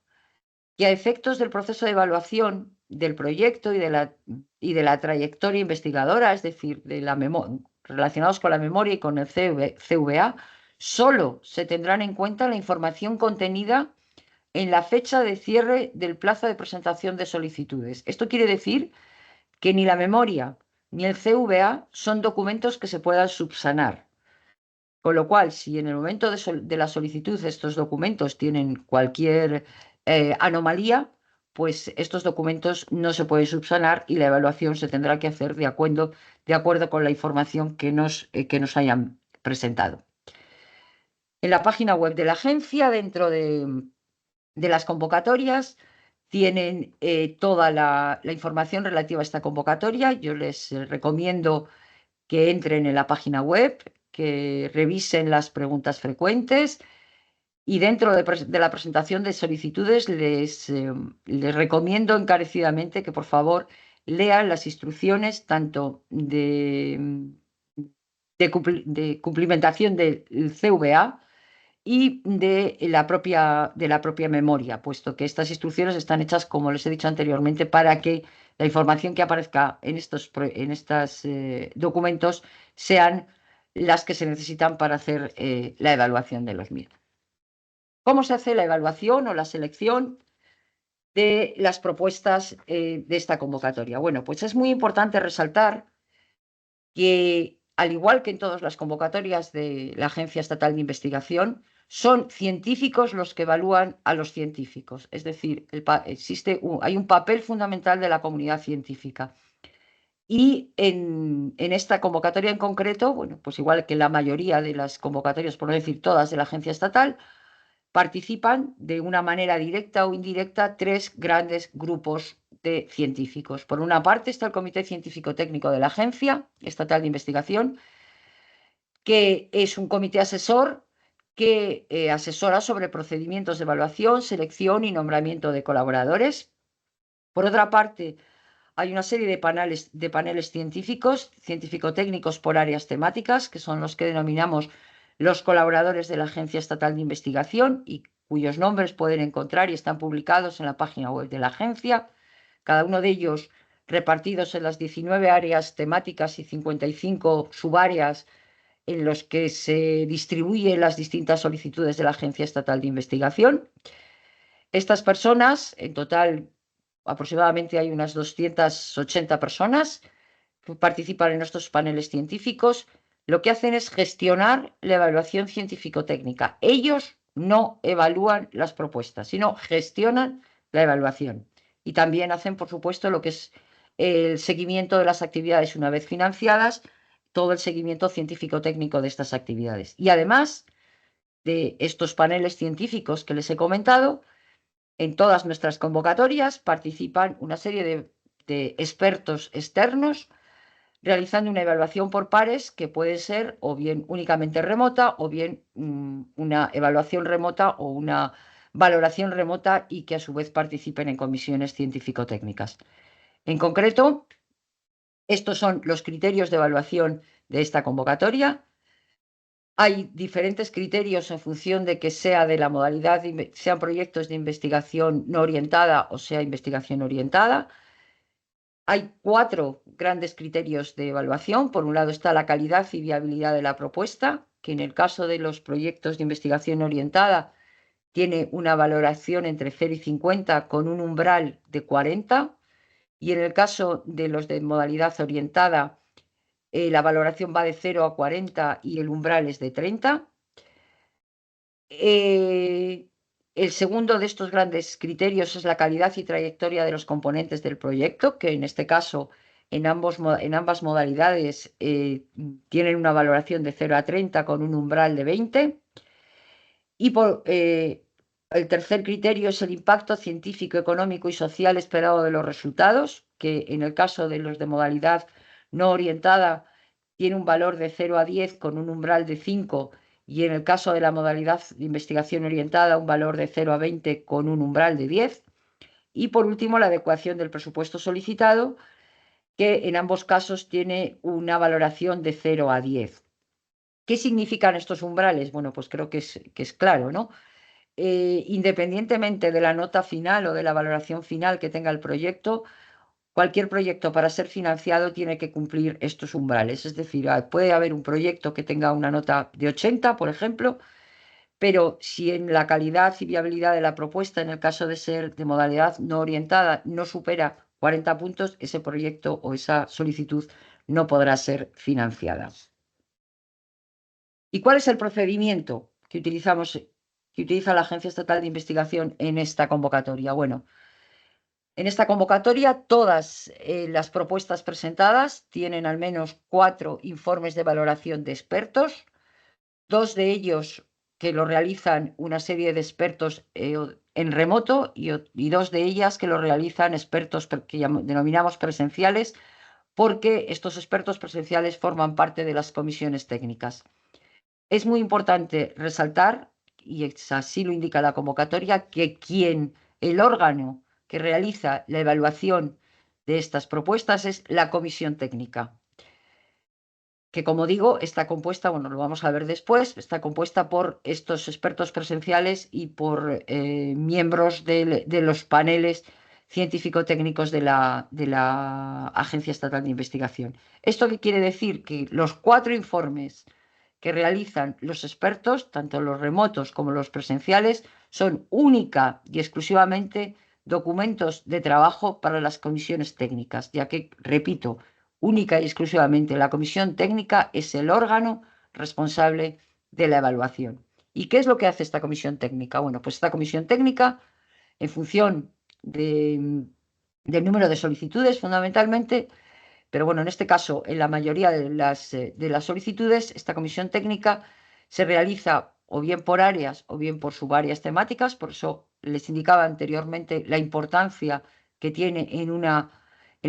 que a efectos del proceso de evaluación del proyecto y de la trayectoria investigadora, es decir, relacionados con la memoria y con el CVA, solo se tendrán en cuenta la información contenida en la fecha de cierre del plazo de presentación de solicitudes. Esto quiere decir que ni la memoria ni el CVA son documentos que se puedan subsanar. Con lo cual, si en el momento de la solicitud estos documentos tienen cualquier anomalía, pues estos documentos no se pueden subsanar y la evaluación se tendrá que hacer de acuerdo con la información que nos hayan presentado. En la página web de la agencia, dentro de las convocatorias, tienen toda la información relativa a esta convocatoria. Yo les recomiendo que entren en la página web, que revisen las preguntas frecuentes y dentro de la presentación de solicitudes les recomiendo encarecidamente que por favor lean las instrucciones tanto de cumplimentación del CVA y de la propia memoria, puesto que estas instrucciones están hechas, como les he dicho anteriormente, para que la información que aparezca en estos documentos sean las que se necesitan para hacer la evaluación de los mismos. ¿Cómo se hace la evaluación o la selección de las propuestas de esta convocatoria? Bueno, pues es muy importante resaltar que, al igual que en todas las convocatorias de la Agencia Estatal de Investigación, son científicos los que evalúan a los científicos. Es decir, hay un papel fundamental de la comunidad científica. Y en esta convocatoria en concreto, bueno, pues igual que la mayoría de las convocatorias, por no decir todas, de la Agencia Estatal, participan de una manera directa o indirecta 3 grandes grupos de científicos. Por una parte está el Comité Científico Técnico de la Agencia Estatal de Investigación, que es un comité asesor que asesora sobre procedimientos de evaluación, selección y nombramiento de colaboradores. Por otra parte, hay una serie de paneles científicos, científico-técnicos por áreas temáticas, que son los que denominamos los colaboradores de la Agencia Estatal de Investigación y cuyos nombres pueden encontrar y están publicados en la página web de la agencia. Cada uno de ellos repartidos en las 19 áreas temáticas y 55 subáreas en los que se distribuyen las distintas solicitudes de la Agencia Estatal de Investigación. Estas personas, en total aproximadamente hay unas 280 personas que participan en estos paneles científicos, lo que hacen es gestionar la evaluación científico-técnica. Ellos no evalúan las propuestas, sino gestionan la evaluación. Y también hacen, por supuesto, lo que es el seguimiento de las actividades una vez financiadas, todo el seguimiento científico-técnico de estas actividades. Y además de estos paneles científicos que les he comentado, en todas nuestras convocatorias participan una serie de expertos externos realizando una evaluación por pares que puede ser o bien únicamente remota o bien una evaluación remota o una valoración remota y que a su vez participen en comisiones científico-técnicas. En concreto, estos son los criterios de evaluación de esta convocatoria. Hay diferentes criterios en función de que sea de la modalidad, sean proyectos de investigación no orientada o sea investigación orientada. Hay 4 grandes criterios de evaluación. Por un lado está la calidad y viabilidad de la propuesta, que en el caso de los proyectos de investigación orientada tiene una valoración entre 0 y 50 con un umbral de 40, y en el caso de los de modalidad orientada, la valoración va de 0 a 40 y el umbral es de 30. El segundo de estos grandes criterios es la calidad y trayectoria de los componentes del proyecto, que en este caso en ambas modalidades tienen una valoración de 0 a 30 con un umbral de 20. Y el tercer criterio es el impacto científico, económico y social esperado de los resultados, que en el caso de los de modalidad no orientada tiene un valor de 0 a 10 con un umbral de 5, y en el caso de la modalidad de investigación orientada un valor de 0 a 20 con un umbral de 10. Y por último, la adecuación del presupuesto solicitado, que en ambos casos tiene una valoración de 0 a 10. ¿Qué significan estos umbrales? Bueno, pues creo que es claro, ¿no? Independientemente de la nota final o de la valoración final que tenga el proyecto, cualquier proyecto para ser financiado tiene que cumplir estos umbrales. Es decir, puede haber un proyecto que tenga una nota de 80, por ejemplo, pero si en la calidad y viabilidad de la propuesta, en el caso de ser de modalidad no orientada, no supera 40 puntos, ese proyecto o esa solicitud no podrá ser financiada. ¿Y cuál es el procedimiento que utiliza la Agencia Estatal de Investigación en esta convocatoria? Bueno, en esta convocatoria todas las propuestas presentadas tienen al menos 4 informes de valoración de expertos, 2 de ellos que lo realizan una serie de expertos en remoto y 2 de ellas que lo realizan expertos que denominamos presenciales, porque estos expertos presenciales forman parte de las comisiones técnicas. Es muy importante resaltar, y así lo indica la convocatoria, que el órgano que realiza la evaluación de estas propuestas es la comisión técnica, que, como digo, está compuesta, bueno, lo vamos a ver después, está compuesta por estos expertos presenciales y por miembros de los paneles científico-técnicos de la Agencia Estatal de Investigación. ¿Esto qué quiere decir? Que los 4 informes que realizan los expertos, tanto los remotos como los presenciales, son única y exclusivamente documentos de trabajo para las comisiones técnicas, ya que, repito, única y exclusivamente la comisión técnica es el órgano responsable de la evaluación. ¿Y qué es lo que hace esta comisión técnica? Bueno, pues esta comisión técnica, en función del número de solicitudes, fundamentalmente, pero bueno, en este caso, en la mayoría de las solicitudes, esta comisión técnica se realiza o bien por áreas o bien por subáreas temáticas. Por eso les indicaba anteriormente la importancia que tiene en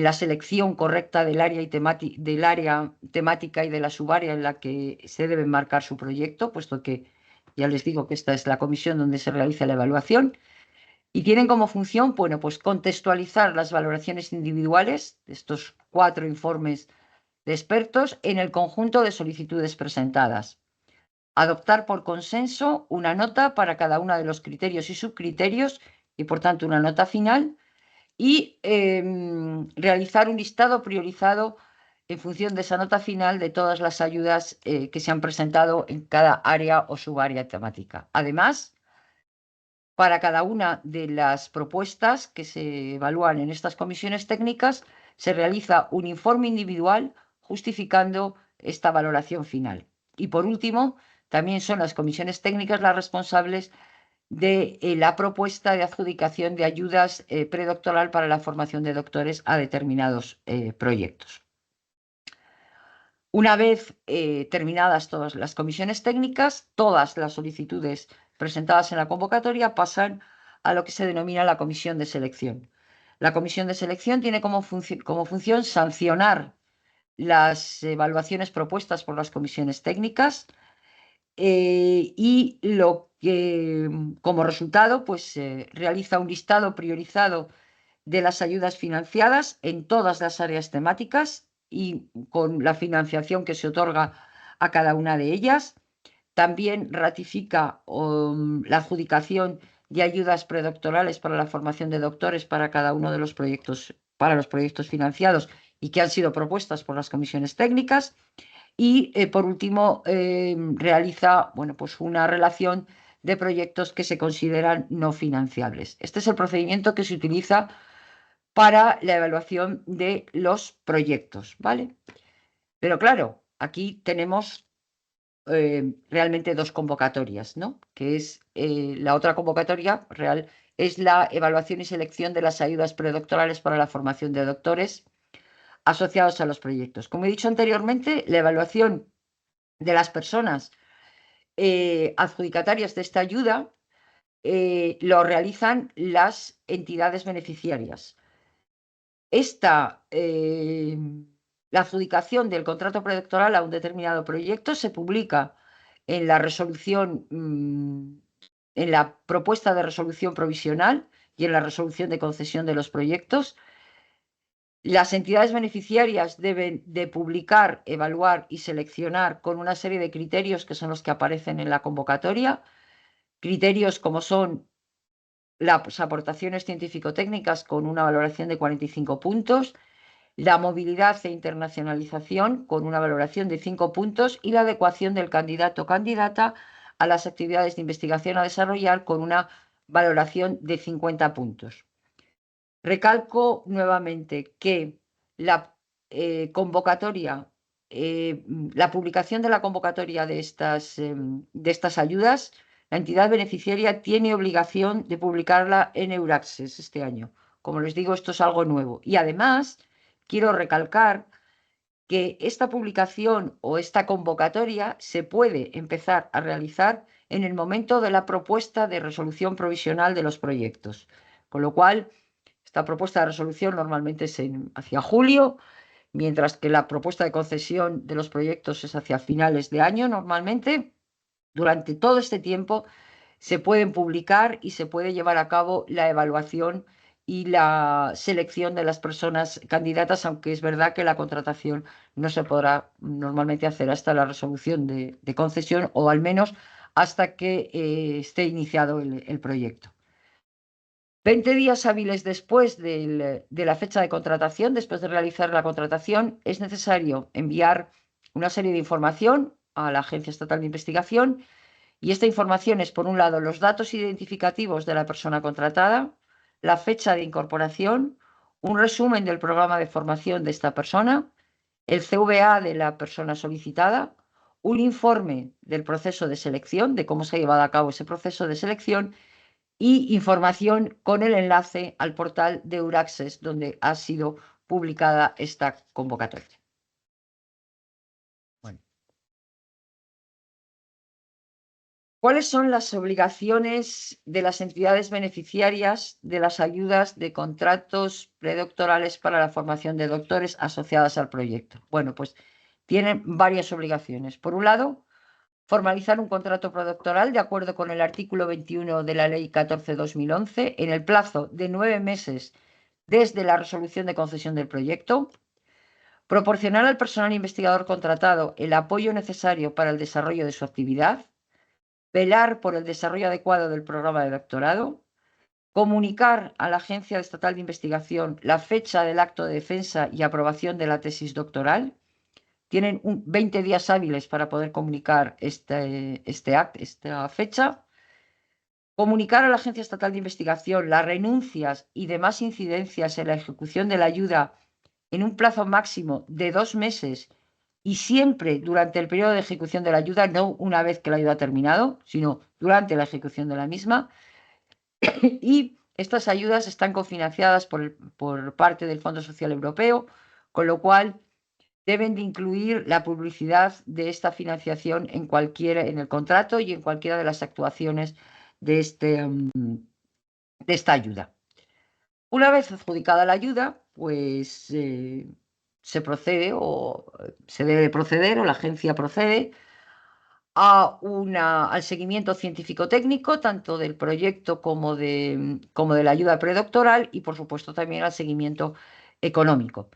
la selección correcta del área temática y de la subárea en la que se debe enmarcar su proyecto, puesto que ya les digo que esta es la comisión donde se realiza la evaluación. Y tienen como función, bueno, pues contextualizar las valoraciones individuales de estos 4 informes de expertos en el conjunto de solicitudes presentadas. Adoptar por consenso una nota para cada uno de los criterios y subcriterios y, por tanto, una nota final. Y realizar un listado priorizado en función de esa nota final de todas las ayudas que se han presentado en cada área o subárea temática. Además, para cada una de las propuestas que se evalúan en estas comisiones técnicas, se realiza un informe individual justificando esta valoración final. Y por último, también son las comisiones técnicas las responsables de la propuesta de adjudicación de ayudas predoctoral para la formación de doctores a determinados proyectos. Una vez terminadas todas las comisiones técnicas, todas las solicitudes presentadas en la convocatoria pasan a lo que se denomina la comisión de selección. La comisión de selección tiene como función sancionar las evaluaciones propuestas por las comisiones técnicas y como resultado, pues realiza un listado priorizado de las ayudas financiadas en todas las áreas temáticas y con la financiación que se otorga a cada una de ellas. También ratifica la adjudicación de ayudas predoctorales para la formación de doctores para cada uno de los proyectos para los proyectos financiados y que han sido propuestas por las comisiones técnicas. Y, por último, realiza, bueno, pues una relación de proyectos que se consideran no financiables. Este es el procedimiento que se utiliza para la evaluación de los proyectos, ¿vale? Pero claro, aquí tenemos realmente dos convocatorias, ¿no? Que es la otra convocatoria real, es la evaluación y selección de las ayudas predoctorales para la formación de doctores asociados a los proyectos. Como he dicho anteriormente, la evaluación de las personas adjudicatarias de esta ayuda lo realizan las entidades beneficiarias. La adjudicación del contrato predoctoral a un determinado proyecto se publica en la resolución, en la propuesta de resolución provisional y en la resolución de concesión de los proyectos. Las entidades beneficiarias deben de publicar, evaluar y seleccionar con una serie de criterios que son los que aparecen en la convocatoria. Criterios como son las aportaciones científico-técnicas con una valoración de 45 puntos, la movilidad e internacionalización con una valoración de 5 puntos y la adecuación del candidato o candidata a las actividades de investigación a desarrollar con una valoración de 50 puntos. Recalco nuevamente que la convocatoria, la publicación de la convocatoria de estas ayudas, la entidad beneficiaria tiene obligación de publicarla en Euraccess este año. Como les digo, esto es algo nuevo. Y además, quiero recalcar que esta publicación o esta convocatoria se puede empezar a realizar en el momento de la propuesta de resolución provisional de los proyectos. Con lo cual, esta propuesta de resolución normalmente es hacia julio, mientras que la propuesta de concesión de los proyectos es hacia finales de año normalmente. Durante todo este tiempo se pueden publicar y se puede llevar a cabo la evaluación y la selección de las personas candidatas, aunque es verdad que la contratación no se podrá normalmente hacer hasta la resolución de concesión o al menos hasta que esté iniciado el proyecto. 20 días hábiles después de la fecha de contratación, después de realizar la contratación, es necesario enviar una serie de información a la Agencia Estatal de Investigación. Y esta información es, por un lado, los datos identificativos de la persona contratada, la fecha de incorporación, un resumen del programa de formación de esta persona, el CVA de la persona solicitada, un informe del proceso de selección, de cómo se ha llevado a cabo ese proceso de selección, y información con el enlace al portal de Euraccess, donde ha sido publicada esta convocatoria. Bueno. ¿Cuáles son las obligaciones de las entidades beneficiarias de las ayudas de contratos predoctorales para la formación de doctores asociadas al proyecto? Bueno, pues tienen varias obligaciones. Por un lado, formalizar un contrato predoctoral de acuerdo con el artículo 21 de la Ley 14/2011 en el plazo de 9 meses desde la resolución de concesión del proyecto. Proporcionar al personal investigador contratado el apoyo necesario para el desarrollo de su actividad. Velar por el desarrollo adecuado del programa de doctorado. Comunicar a la Agencia Estatal de Investigación la fecha del acto de defensa y aprobación de la tesis doctoral. Tienen 20 días hábiles para poder comunicar esta fecha. Comunicar a la Agencia Estatal de Investigación las renuncias y demás incidencias en la ejecución de la ayuda en un plazo máximo de 2 meses y siempre durante el periodo de ejecución de la ayuda, no una vez que la ayuda ha terminado, sino durante la ejecución de la misma. Y estas ayudas están cofinanciadas por parte del Fondo Social Europeo, con lo cual deben de incluir la publicidad de esta financiación en el contrato y en cualquiera de las actuaciones de esta ayuda. Una vez adjudicada la ayuda, pues se procede o se debe proceder o la agencia procede al seguimiento científico-técnico, tanto del proyecto como de la ayuda predoctoral y, por supuesto, también al seguimiento económico.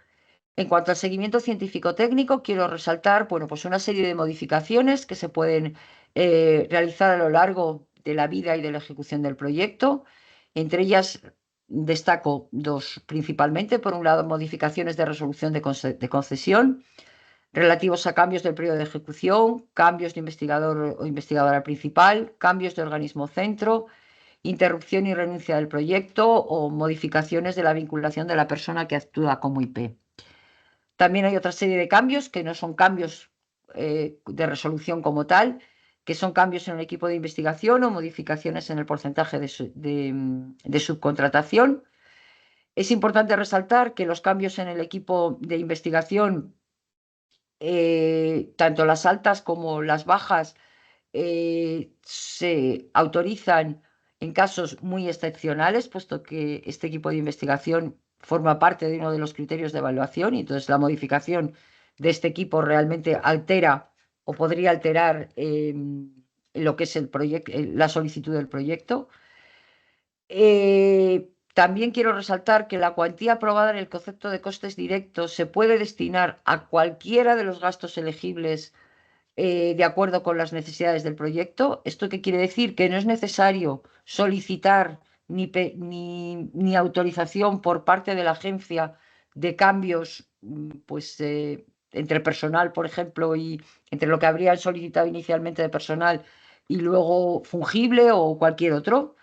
En cuanto al seguimiento científico-técnico, quiero resaltar, bueno, pues una serie de modificaciones que se pueden realizar a lo largo de la vida y de la ejecución del proyecto. Entre ellas, destaco dos principalmente. Por un lado, modificaciones de resolución de concesión relativos a cambios del periodo de ejecución, cambios de investigador o investigadora principal, cambios de organismo centro, interrupción y renuncia del proyecto o modificaciones de la vinculación de la persona que actúa como IP. También hay otra serie de cambios que no son cambios de resolución como tal, que son cambios en el equipo de investigación o modificaciones en el porcentaje de subcontratación. Es importante resaltar que los cambios en el equipo de investigación, tanto las altas como las bajas, se autorizan en casos muy excepcionales, puesto que este equipo de investigación forma parte de uno de los criterios de evaluación y entonces la modificación de este equipo realmente altera o podría alterar lo que es la solicitud del proyecto. También quiero resaltar que la cuantía aprobada en el concepto de costes directos se puede destinar a cualquiera de los gastos elegibles de acuerdo con las necesidades del proyecto. ¿Esto qué quiere decir? Que no es necesario solicitar ni autorización por parte de la agencia de cambios, pues, entre personal, por ejemplo, y entre lo que habrían solicitado inicialmente de personal y luego fungible o cualquier otro.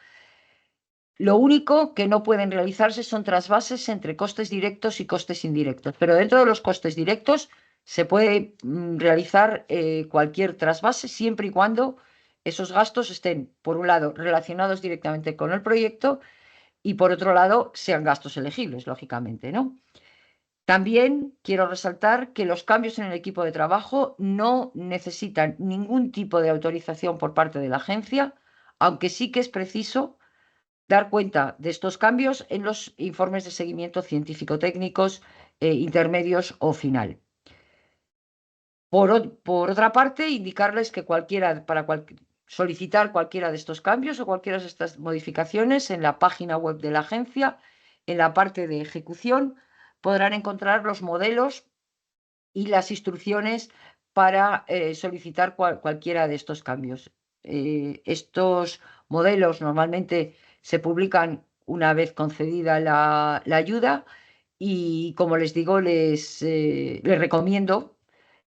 Lo único que no pueden realizarse son trasvases entre costes directos y costes indirectos, pero dentro de los costes directos se puede realizar cualquier trasvase siempre y cuando esos gastos estén, por un lado, relacionados directamente con el proyecto y por otro lado, sean gastos elegibles, lógicamente, ¿no? También quiero resaltar que los cambios en el equipo de trabajo no necesitan ningún tipo de autorización por parte de la agencia, aunque sí que es preciso dar cuenta de estos cambios en los informes de seguimiento científico-técnicos intermedios o final. Por otra parte, indicarles que solicitar cualquiera de estos cambios o cualquiera de estas modificaciones en la página web de la agencia, en la parte de ejecución, podrán encontrar los modelos y las instrucciones para solicitar cualquiera de estos cambios. Estos modelos normalmente se publican una vez concedida la ayuda y, como les digo, les recomiendo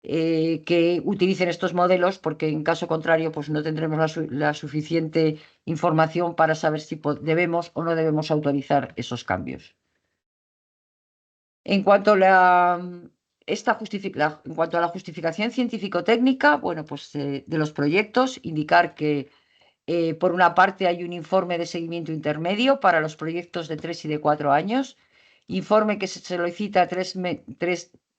que utilicen estos modelos porque en caso contrario pues no tendremos la suficiente información para saber si debemos o no debemos autorizar esos cambios. En cuanto a en cuanto a la justificación científico-técnica, bueno, pues de los proyectos, indicar que por una parte hay un informe de seguimiento intermedio para los proyectos de 3 y de 4 años, informe que se solicita 3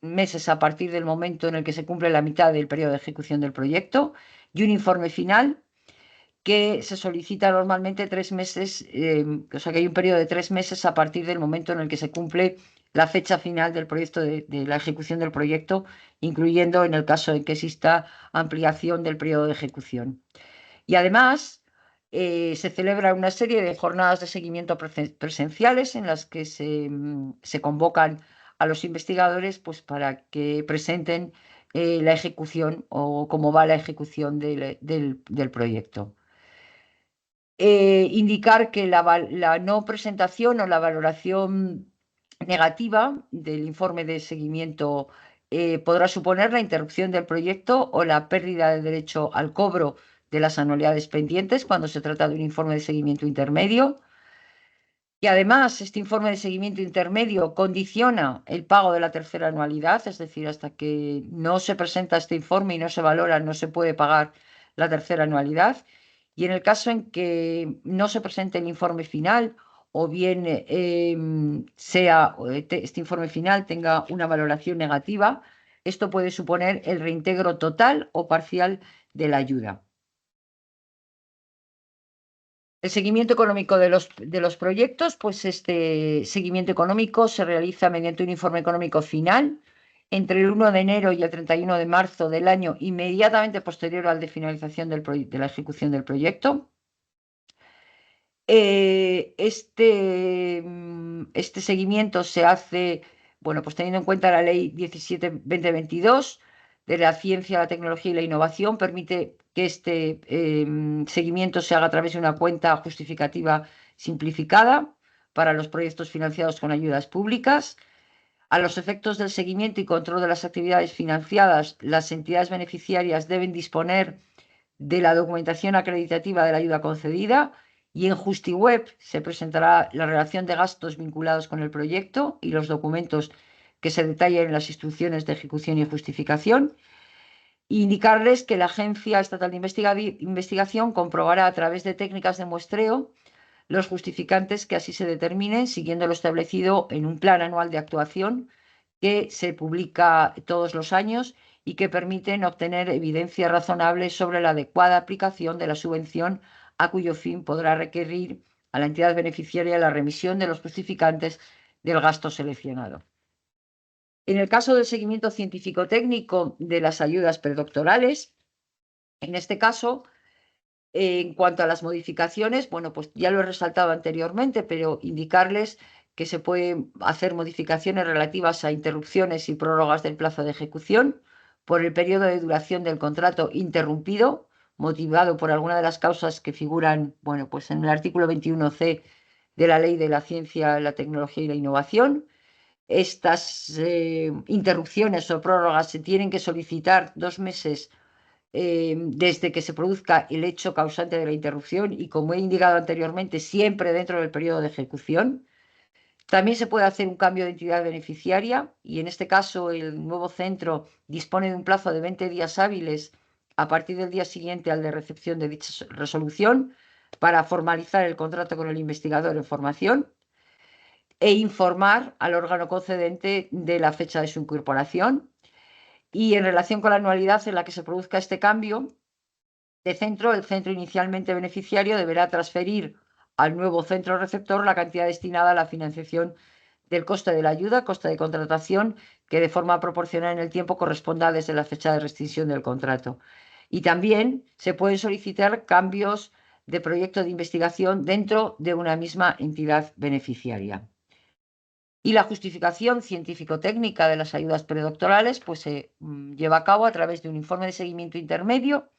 meses a partir del momento en el que se cumple la mitad del periodo de ejecución del proyecto, y un informe final que se solicita normalmente 3 meses, o sea que hay un periodo de 3 meses a partir del momento en el que se cumple la fecha final del proyecto, de la ejecución del proyecto, incluyendo en el caso en que exista ampliación del periodo de ejecución. Y además se celebran una serie de jornadas de seguimiento presenciales en las que se convocan a los investigadores pues, para que presenten la ejecución o cómo va la ejecución del proyecto. Indicar que la no presentación o la valoración negativa del informe de seguimiento podrá suponer la interrupción del proyecto o la pérdida de derecho al cobro de las anualidades pendientes cuando se trata de un informe de seguimiento intermedio. Y además, este informe de seguimiento intermedio condiciona el pago de la tercera anualidad, es decir, hasta que no se presenta este informe y no se valora, no se puede pagar la tercera anualidad. Y en el caso en que no se presente el informe final o bien este informe final tenga una valoración negativa, esto puede suponer el reintegro total o parcial de la ayuda. El seguimiento económico de los proyectos, pues este seguimiento económico se realiza mediante un informe económico final entre el 1 de enero y el 31 de marzo del año inmediatamente posterior al de finalización de la ejecución del proyecto. Este seguimiento se hace, bueno, pues teniendo en cuenta la Ley 17-2022 de la ciencia, la tecnología y la innovación, permite que este seguimiento se haga a través de una cuenta justificativa simplificada para los proyectos financiados con ayudas públicas. A los efectos del seguimiento y control de las actividades financiadas, las entidades beneficiarias deben disponer de la documentación acreditativa de la ayuda concedida, y en JustiWeb se presentará la relación de gastos vinculados con el proyecto y los documentos que se detallen en las instrucciones de ejecución y justificación. Indicarles que la Agencia Estatal de Investigación comprobará a través de técnicas de muestreo los justificantes que así se determinen, siguiendo lo establecido en un plan anual de actuación que se publica todos los años y que permiten obtener evidencia razonable sobre la adecuada aplicación de la subvención, a cuyo fin podrá requerir a la entidad beneficiaria la remisión de los justificantes del gasto seleccionado. En el caso del seguimiento científico-técnico de las ayudas predoctorales, en este caso, en cuanto a las modificaciones, bueno, pues ya lo he resaltado anteriormente, pero indicarles que se pueden hacer modificaciones relativas a interrupciones y prórrogas del plazo de ejecución por el periodo de duración del contrato interrumpido, motivado por alguna de las causas que figuran, bueno, pues en el artículo 21C de la Ley de la Ciencia, la Tecnología y la Innovación. Estas interrupciones o prórrogas se tienen que solicitar 2 meses desde que se produzca el hecho causante de la interrupción y, como he indicado anteriormente, siempre dentro del periodo de ejecución. También se puede hacer un cambio de entidad beneficiaria y, en este caso, el nuevo centro dispone de un plazo de 20 días hábiles a partir del día siguiente al de recepción de dicha resolución para formalizar el contrato con el investigador en formación e informar al órgano concedente de la fecha de su incorporación. Y en relación con la anualidad en la que se produzca este cambio de centro, el centro inicialmente beneficiario deberá transferir al nuevo centro receptor la cantidad destinada a la financiación del coste de la ayuda, coste de contratación, que de forma proporcional en el tiempo corresponda desde la fecha de rescisión del contrato. Y también se pueden solicitar cambios de proyecto de investigación dentro de una misma entidad beneficiaria. Y la justificación científico-técnica de las ayudas predoctorales pues se lleva a cabo a través de un informe de seguimiento intermedio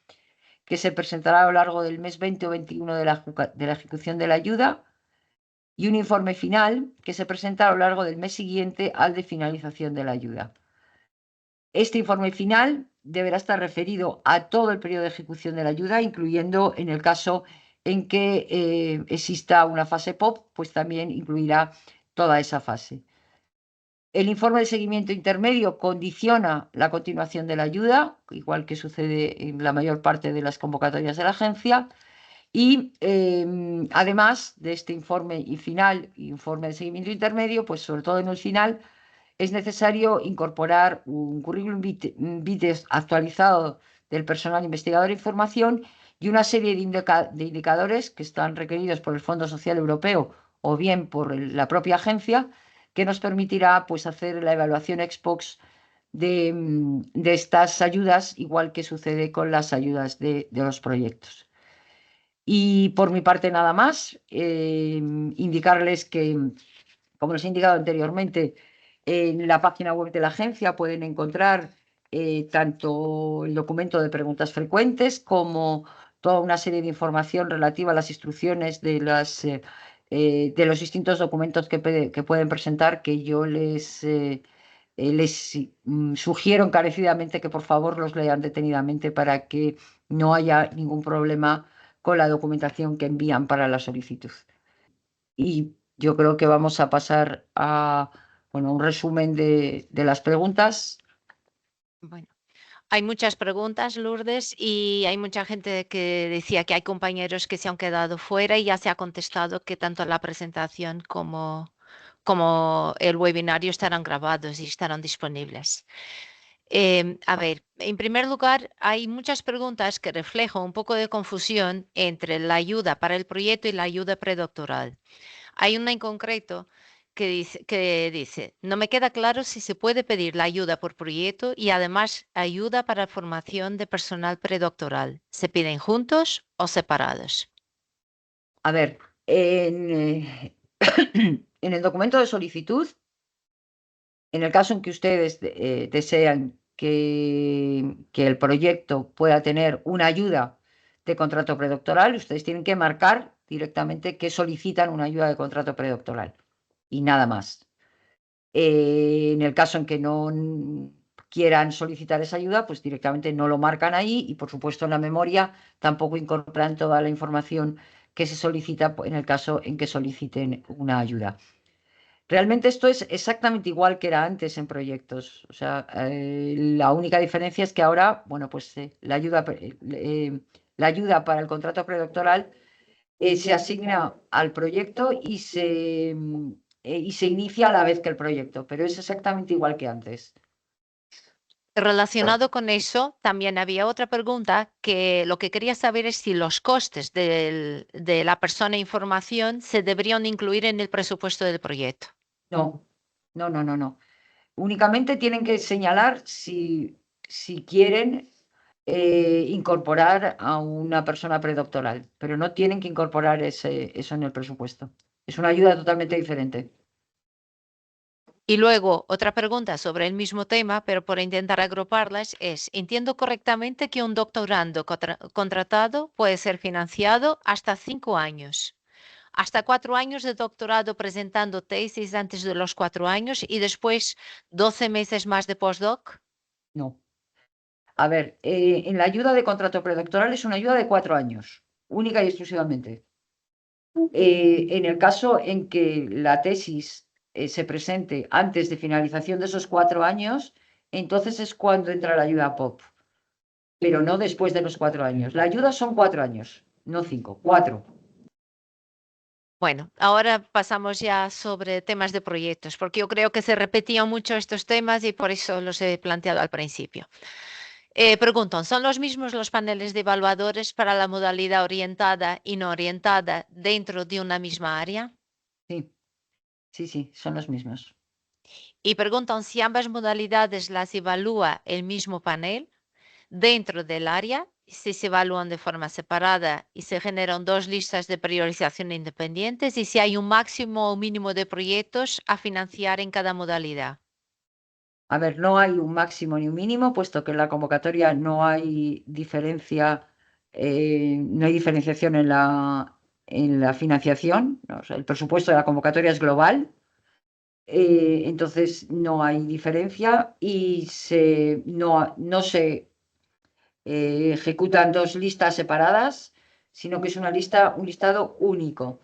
que se presentará a lo largo del mes 20 o 21 de la ejecución de la ayuda, y un informe final que se presenta a lo largo del mes siguiente al de finalización de la ayuda. Este informe final deberá estar referido a todo el periodo de ejecución de la ayuda, incluyendo, en el caso en que exista una fase POP, pues también incluirá toda esa fase. El informe de seguimiento intermedio condiciona la continuación de la ayuda, igual que sucede en la mayor parte de las convocatorias de la agencia, y además de este informe y final, informe de seguimiento intermedio, pues sobre todo en el final, es necesario incorporar un currículum vitae actualizado del personal investigador en formación y una serie de indicadores que están requeridos por el Fondo Social Europeo o bien por la propia agencia, que nos permitirá pues hacer la evaluación ex post de estas ayudas, igual que sucede con las ayudas de los proyectos. Y por mi parte nada más, indicarles que, como les he indicado anteriormente, en la página web de la agencia pueden encontrar tanto el documento de preguntas frecuentes como toda una serie de información relativa a las instrucciones de los distintos documentos que pueden presentar, que yo les sugiero encarecidamente que por favor los lean detenidamente para que no haya ningún problema con la documentación que envían para la solicitud. Y yo creo que vamos a pasar a un resumen de las preguntas. Bueno, hay muchas preguntas, Lourdes, y hay mucha gente que decía que hay compañeros que se han quedado fuera y ya se ha contestado que tanto la presentación como el webinario estarán grabados y estarán disponibles. A ver, en primer lugar, hay muchas preguntas que reflejan un poco de confusión entre la ayuda para el proyecto y la ayuda predoctoral. Hay una en concreto que dice, no me queda claro si se puede pedir la ayuda por proyecto y además ayuda para formación de personal predoctoral. ¿Se piden juntos o separados? A ver, en el documento de solicitud, en el caso en que ustedes desean que el proyecto pueda tener una ayuda de contrato predoctoral, ustedes tienen que marcar directamente que solicitan una ayuda de contrato predoctoral y nada más. En el caso en que no quieran solicitar esa ayuda, pues directamente no lo marcan ahí y, por supuesto, en la memoria tampoco incorporan toda la información que se solicita en el caso en que soliciten una ayuda. Realmente esto es exactamente igual que era antes en proyectos. O sea, la única diferencia es que ahora, bueno, pues la ayuda para el contrato predoctoral se asigna al proyecto y se inicia a la vez que el proyecto, pero es exactamente igual que antes. Relacionado con eso, también había otra pregunta que lo que quería saber es si los costes de la persona e información se deberían incluir en el presupuesto del proyecto. No, no, no, no, no. Únicamente tienen que señalar si quieren incorporar a una persona predoctoral, pero no tienen que incorporar eso en el presupuesto. Es una ayuda totalmente diferente. Y luego, otra pregunta sobre el mismo tema, pero por intentar agruparlas, es, entiendo correctamente que un doctorando contratado puede ser financiado hasta 5 años, hasta 4 años de doctorado presentando tesis antes de los 4 años y después 12 meses más de postdoc. No. A ver, en la ayuda de contrato predoctoral es una ayuda de 4 años, única y exclusivamente. En el caso en que la tesis se presente antes de finalización de esos 4 años, entonces es cuando entra la ayuda POP, pero no después de los 4 años. La ayuda son 4 años, no 5, 4. Bueno, ahora pasamos ya sobre temas de proyectos, porque yo creo que se repetían mucho estos temas y por eso los he planteado al principio. Preguntan, ¿son los mismos los paneles de evaluadores para la modalidad orientada y no orientada dentro de una misma área? Sí, sí, sí, son los mismos. Y preguntan si ambas modalidades las evalúa el mismo panel dentro del área, si se evalúan de forma separada y se generan dos listas de priorización independientes y si hay un máximo o mínimo de proyectos a financiar en cada modalidad. A ver, no hay un máximo ni un mínimo, puesto que en la convocatoria no hay no hay diferenciación en la financiación. ¿No? O sea, el presupuesto de la convocatoria es global, entonces no hay diferencia y no se ejecutan dos listas separadas, sino que es un listado único.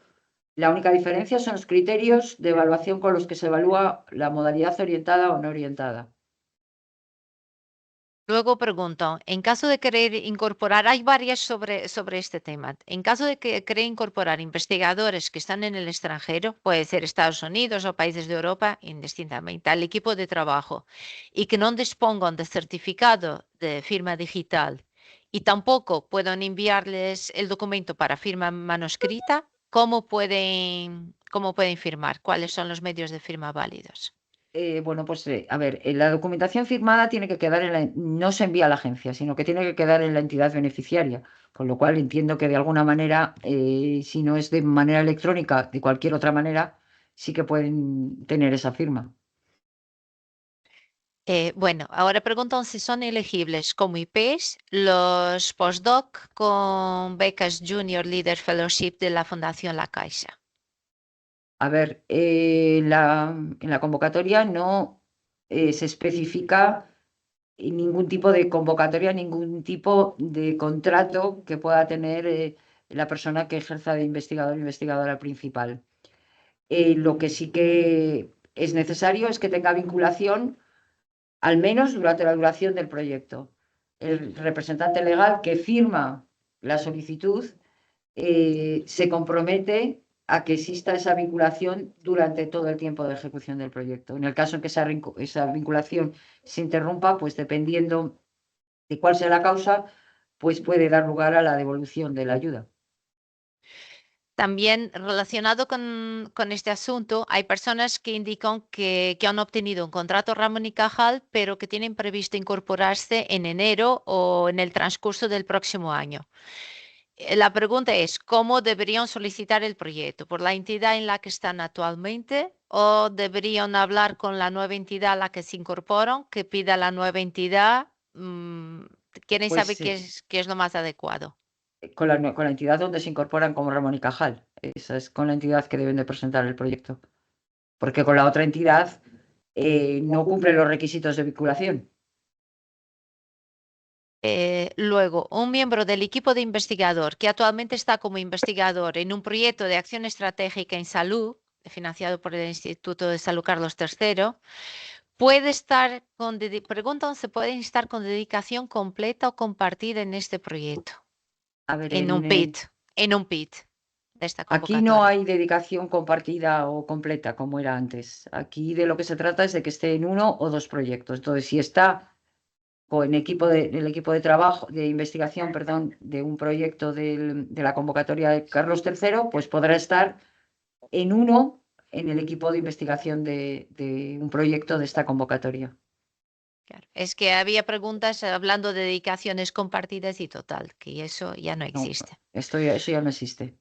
La única diferencia son los criterios de evaluación con los que se evalúa la modalidad orientada o no orientada. Luego pregunto, en caso de querer incorporar, hay varias sobre este tema. En caso de que querer incorporar investigadores que están en el extranjero, puede ser Estados Unidos o países de Europa, indistintamente, al equipo de trabajo, y que no dispongan de certificado de firma digital y tampoco puedan enviarles el documento para firma manuscrita, ¿cómo pueden firmar? ¿Cuáles son los medios de firma válidos? Bueno, pues a ver, la documentación firmada tiene que quedar no se envía a la agencia, sino que tiene que quedar en la entidad beneficiaria, con lo cual entiendo que de alguna manera, si no es de manera electrónica, de cualquier otra manera, sí que pueden tener esa firma. Bueno, ahora preguntan si son elegibles como IPs los postdoc con becas Junior Leader Fellowship de la Fundación La Caixa. A ver, en la convocatoria no se especifica ningún tipo de convocatoria, ningún tipo de contrato que pueda tener la persona que ejerza de investigador o investigadora principal. Lo que sí que es necesario es que tenga vinculación, al menos durante la duración del proyecto. El representante legal que firma la solicitud se compromete a que exista esa vinculación durante todo el tiempo de ejecución del proyecto. En el caso en que esa vinculación se interrumpa, pues dependiendo de cuál sea la causa, pues puede dar lugar a la devolución de la ayuda. También relacionado con este asunto, hay personas que indican que han obtenido un contrato Ramón y Cajal, pero que tienen previsto incorporarse en enero o en el transcurso del próximo año. La pregunta es, ¿cómo deberían solicitar el proyecto? ¿Por la entidad en la que están actualmente o deberían hablar con la nueva entidad a la que se incorporan, que pida la nueva entidad? ¿Quieren saber Pues qué es lo más adecuado? con la entidad donde se incorporan como Ramón y Cajal. Esa es con la entidad que deben de presentar el proyecto. Porque con la otra entidad no cumple los requisitos de vinculación. Luego, un miembro del equipo de investigador que actualmente está como investigador en un proyecto de acción estratégica en salud, financiado por el Instituto de Salud Carlos III, puede estar preguntan, ¿se pueden estar con dedicación completa o compartida en este proyecto? A ver, En un PIT de esta aquí no convocatoria. hay dedicación compartida o completa como era antes. Aquí de lo que se trata es de que esté en uno o dos proyectos. Entonces, si está en el equipo de trabajo, de investigación, perdón, de un proyecto de la convocatoria de Carlos III, pues podrá estar en uno en el equipo de investigación de un proyecto de esta convocatoria. Claro. Es que había preguntas hablando de dedicaciones compartidas y total, que eso ya no No, existe. eso ya no existe.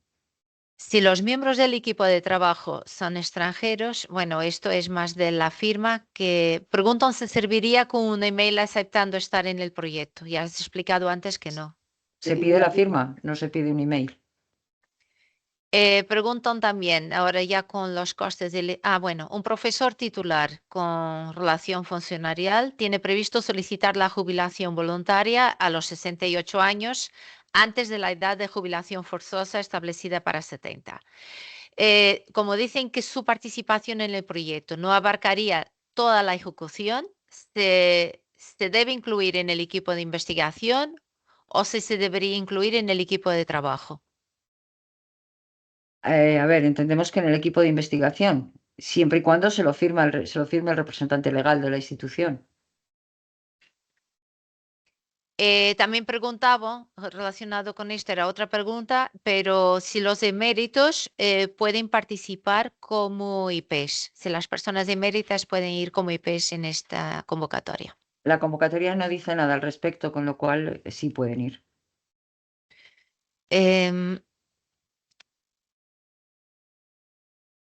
Si los miembros del equipo de trabajo son extranjeros, bueno, esto es más de la firma que preguntan si serviría con un email aceptando estar en el proyecto. Ya has explicado antes que no. Se pide la firma, no se pide un email. Preguntan también, ahora ya con los costes del... bueno, un profesor titular con relación funcionarial tiene previsto solicitar la jubilación voluntaria a los 68 años antes de la edad de jubilación forzosa establecida para 70. Como dicen que su participación en el proyecto no abarcaría toda la ejecución, se debe incluir en el equipo de investigación o si se debería incluir en el equipo de trabajo. A ver, entendemos que en el equipo de investigación, siempre y cuando se lo firme el representante legal de la institución. También preguntaba, relacionado con esto, era otra pregunta, pero si los eméritos pueden participar como IPs, si las personas eméritas pueden ir como IPs en esta convocatoria. La convocatoria no dice nada al respecto, con lo cual sí pueden ir. Em,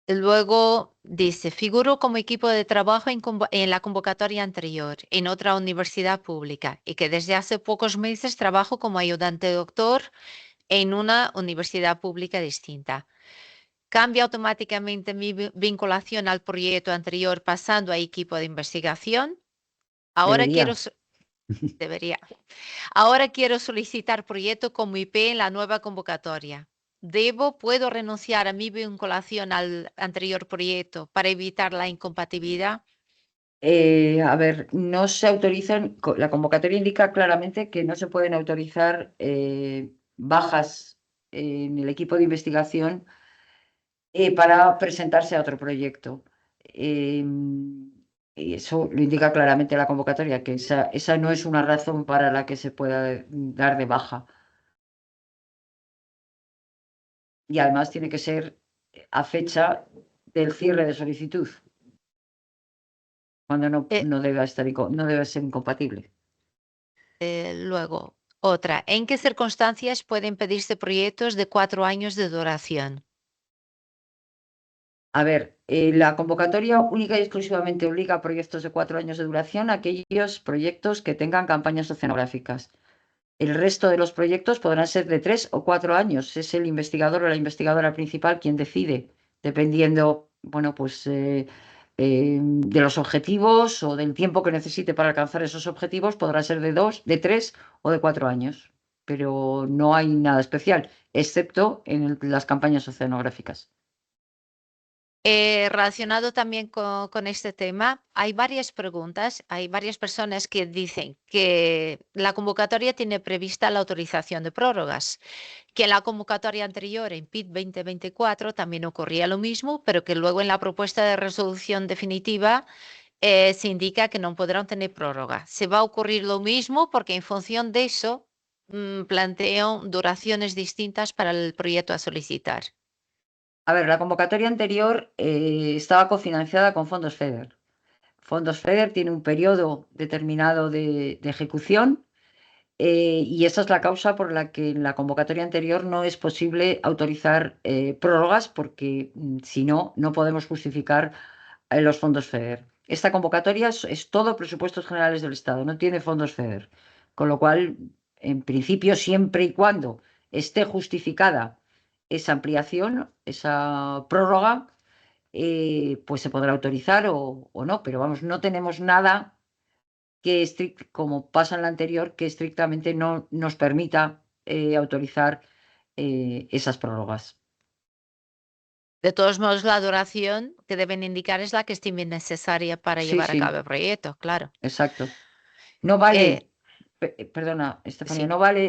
Luego dice, figuro como equipo de trabajo en la convocatoria anterior, en otra universidad pública, y que desde hace pocos meses trabajo como ayudante doctor en una universidad pública distinta. ¿Cambia automáticamente mi vinculación al proyecto anterior pasando a equipo de investigación? Ahora quiero, Debería. debería. Ahora quiero solicitar proyecto como IP en la nueva convocatoria. ¿Puedo renunciar a mi vinculación al anterior proyecto para evitar la incompatibilidad? A ver, no se autorizan, la convocatoria indica claramente que no se pueden autorizar bajas en el equipo de investigación para presentarse a otro proyecto. Y eso lo indica claramente la convocatoria, que esa no es una razón para la que se pueda dar de baja. Y además tiene que ser a fecha del cierre de solicitud, cuando Eh, no debe estar, no debe ser incompatible. Luego, otra. ¿En qué circunstancias pueden pedirse proyectos de 4 años de duración? A ver, la convocatoria única y exclusivamente obliga a proyectos de 4 años de duración a aquellos proyectos que tengan campañas oceanográficas. El resto de los proyectos podrán ser de 3 o 4 años. Es el investigador o la investigadora principal quien decide, dependiendo, bueno, pues de los objetivos o del tiempo que necesite para alcanzar esos objetivos, podrá ser de 2, de 3 o de 4 años. Pero no hay nada especial, excepto en las campañas oceanográficas. Relacionado también con este tema, hay varias preguntas, hay varias personas que dicen que la convocatoria tiene prevista la autorización de prórrogas, que en la convocatoria anterior, en PIT 2024, también ocurría lo mismo, pero que luego en la propuesta de resolución definitiva se indica que no podrán tener prórroga. Se va a ocurrir lo mismo porque en función de eso planteo duraciones distintas para el proyecto a solicitar. A ver, la convocatoria anterior estaba cofinanciada con fondos FEDER. Fondos FEDER tiene un periodo determinado de ejecución y esa es la causa por la que en la convocatoria anterior no es posible autorizar prórrogas porque si no, no podemos justificar los fondos FEDER. Esta convocatoria es todo presupuestos generales del Estado, no tiene fondos FEDER. Con lo cual, en principio, siempre y cuando esté justificada esa ampliación, esa prórroga, pues se podrá autorizar o no, pero vamos, no tenemos nada que, como pasa en la anterior, que estrictamente no nos permita autorizar esas prórrogas. De todos modos, la duración que deben indicar es la que estimen necesaria para Sí, llevar a cabo sí, el proyecto, claro. exacto. No Eh, vale, perdona, Estefanía, sí. no vale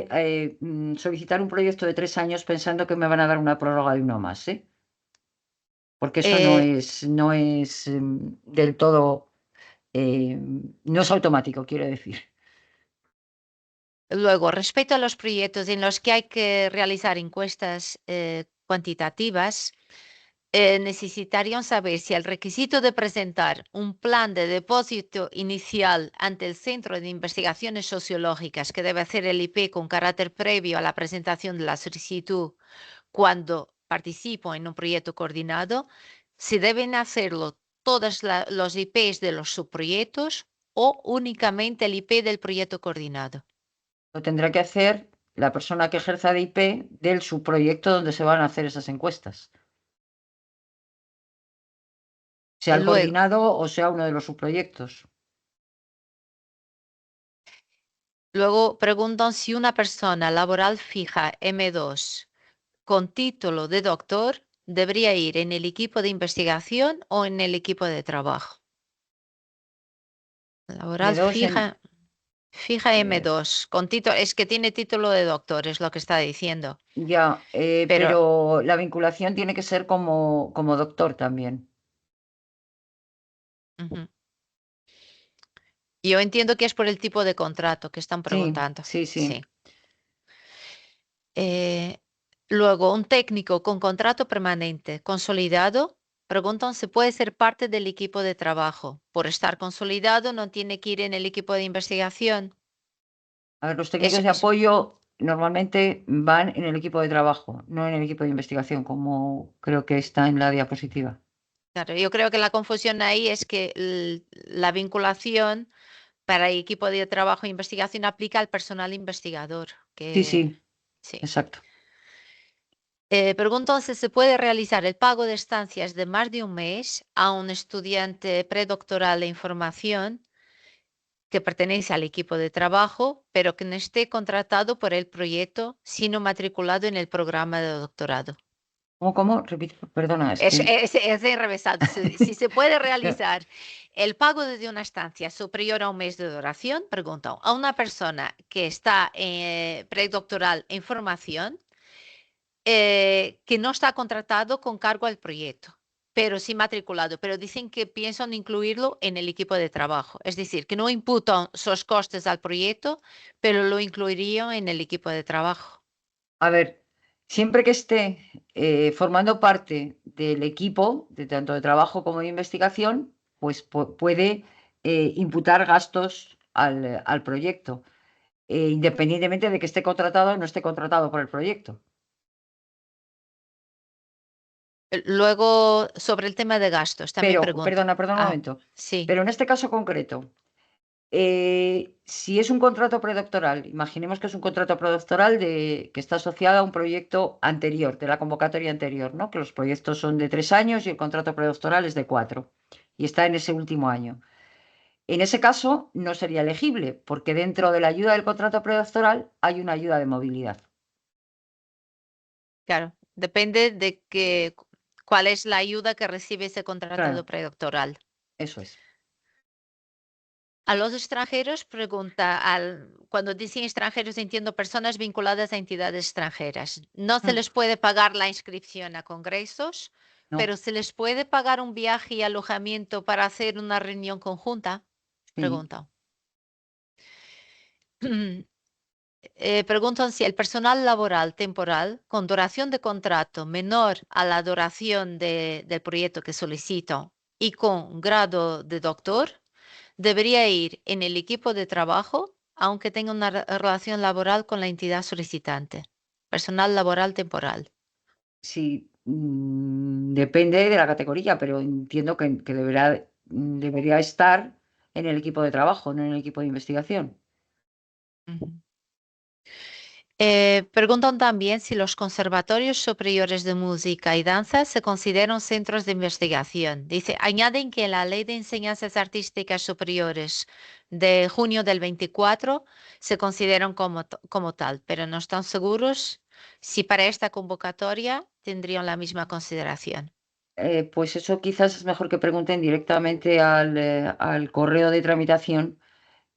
solicitar un proyecto de 3 años pensando que me van a dar una prórroga de uno más, ¿eh? Porque eso Eh, no es del todo, no es automático, quiero decir. Luego, respecto a los proyectos en los que hay que realizar encuestas cuantitativas, necesitarían saber si el requisito de presentar un plan de depósito inicial ante el Centro de Investigaciones Sociológicas que debe hacer el IP con carácter previo a la presentación de la solicitud cuando participo en un proyecto coordinado, si deben hacerlo todos los IPs de los subproyectos o únicamente el IP del proyecto coordinado. Lo tendrá que hacer la persona que ejerza de IP del subproyecto donde se van a hacer esas encuestas, sea el Luego, coordinado o sea uno de los subproyectos. luego preguntan si una persona laboral fija M2 con título de doctor debería ir en el equipo de investigación o en el equipo de trabajo. Laboral M2 fija eh, M2 con título, es que tiene título de doctor, es lo que está diciendo. ya, Pero pero la vinculación tiene que ser como doctor también. ujú, yo entiendo que es por el tipo de contrato que están Sí, preguntando. sí, sí. Sí. Eh, luego, un técnico con contrato permanente consolidado, preguntan si puede ser parte del equipo de trabajo. Por estar consolidado, no tiene que ir en el equipo de investigación. A ver, los Eso técnicos de es, apoyo normalmente van en el equipo de trabajo, no en el equipo de investigación, como creo que está en la diapositiva. claro, yo creo que la confusión ahí es que la vinculación para el equipo de trabajo e investigación aplica al personal investigador, Sí, que sí, sí. exacto. Pregunto si se puede realizar el pago de estancias de más de un mes a un estudiante predoctoral de información que pertenece al equipo de trabajo, pero que no esté contratado por el proyecto, sino matriculado en el programa de doctorado. ¿Cómo? Repite, perdona, es Es, que... es, es enrevesado. Si se puede realizar el pago de una estancia superior a un mes de duración, pregunto, a una persona que está predoctoral en formación, que no está contratado con cargo al proyecto, pero sí matriculado, pero dicen que piensan incluirlo en el equipo de trabajo. Es decir, que no imputan sus costes al proyecto, pero lo incluirían en el equipo de trabajo. A ver, siempre que esté formando parte del equipo, de tanto de trabajo como de investigación, pues puede imputar gastos al proyecto, independientemente de que esté contratado o no esté contratado por el proyecto. Luego, sobre el tema de gastos, también Pero, pregunta. perdona un Ah, momento, sí, pero en este caso concreto, si es un contrato predoctoral, imaginemos que es un contrato predoctoral que está asociado a un proyecto anterior, de la convocatoria anterior, ¿no? Que los proyectos son de 3 años y el contrato predoctoral es de 4, y está en ese último año. En ese caso, no sería elegible, porque dentro de la ayuda del contrato predoctoral hay una ayuda de movilidad. claro. Depende de cuál es la ayuda que recibe ese contrato Claro, predoctoral. eso es. A los extranjeros, pregunta, cuando dicen extranjeros entiendo personas vinculadas a entidades extranjeras. No se Mm, les puede pagar la inscripción a congresos, no, pero se les puede pagar un viaje y alojamiento para hacer una reunión conjunta. sí. Pregunta. Preguntan si el personal laboral temporal con duración de contrato menor a la duración del proyecto que solicito y con grado de doctor debería ir en el equipo de trabajo, aunque tenga una relación laboral con la entidad solicitante. Personal laboral temporal. Sí, depende de la categoría, pero entiendo que debería estar en el equipo de trabajo, no en el equipo de investigación. Ujú. Preguntan también si los conservatorios superiores de música y danza se consideran centros de investigación. Dice, añaden que la Ley de Enseñanzas Artísticas Superiores de junio del 24 se consideran como tal, pero no están seguros si para esta convocatoria tendrían la misma consideración. Pues eso quizás es mejor que pregunten directamente al correo de tramitación,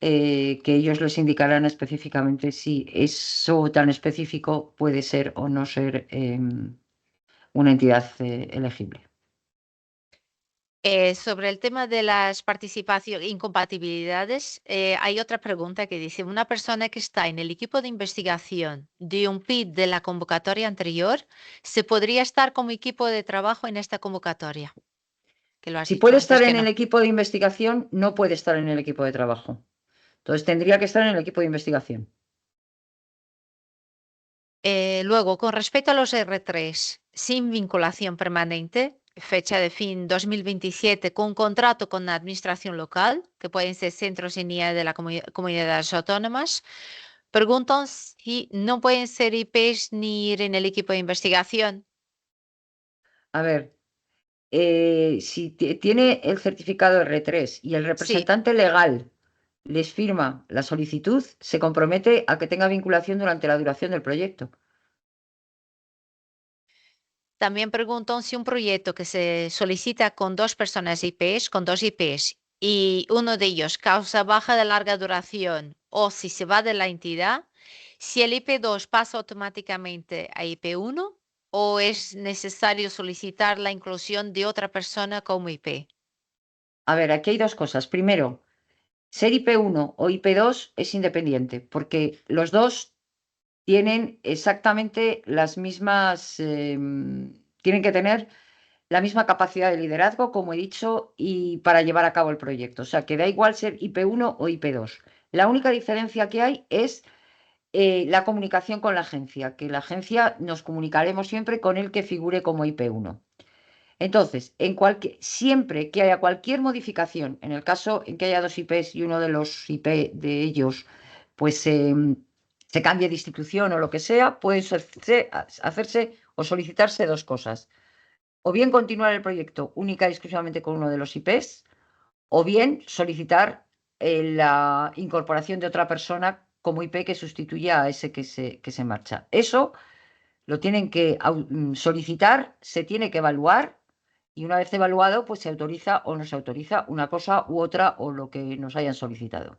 que ellos les indicarán específicamente si eso tan específico puede ser o no ser una entidad elegible. Sobre el tema de las participación incompatibilidades, hay otra pregunta que dice, una persona que está en el equipo de investigación de un PIT de la convocatoria anterior, ¿se podría estar como equipo de trabajo en esta convocatoria? Que lo has Si dicho puede antes estar que en el no. equipo de investigación, no puede estar en el equipo de trabajo. Entonces tendría que estar en el equipo de investigación. Luego, con respecto a los R3, sin vinculación permanente, fecha de fin 2027, con contrato con la administración local, que pueden ser centros en IA de las comunidades autónomas, preguntan si no pueden ser IPs ni ir en el equipo de investigación. A ver, si tiene el certificado R3 y el Sí, representante legal les firma la solicitud, se compromete a que tenga vinculación durante la duración del proyecto. también preguntan si un proyecto que se solicita con dos personas IPs, con dos IPs, y uno de ellos causa baja de larga duración o si se va de la entidad, si el IP2 pasa automáticamente a IP1 o es necesario solicitar la inclusión de otra persona como IP. A ver, aquí hay dos cosas. Primero, ser IP1 o IP2 es independiente, porque los dos tienen exactamente las mismas, tienen que tener la misma capacidad de liderazgo, como he dicho, y para llevar a cabo el proyecto. O sea, que da igual ser IP1 o IP2. La única diferencia que hay es la comunicación con la agencia, que la agencia nos comunicaremos siempre con el que figure como IP1. Entonces, siempre que haya cualquier modificación, en el caso en que haya dos IPs y uno de los IP de ellos, pues se cambie de institución o lo que sea, pueden hacerse o solicitarse dos cosas. O bien continuar el proyecto única y exclusivamente con uno de los IPs, o bien solicitar la incorporación de otra persona como IP que sustituya a ese que se marcha. Eso lo tienen que solicitar, se tiene que evaluar y una vez evaluado, pues se autoriza o no se autoriza una cosa u otra o lo que nos hayan solicitado.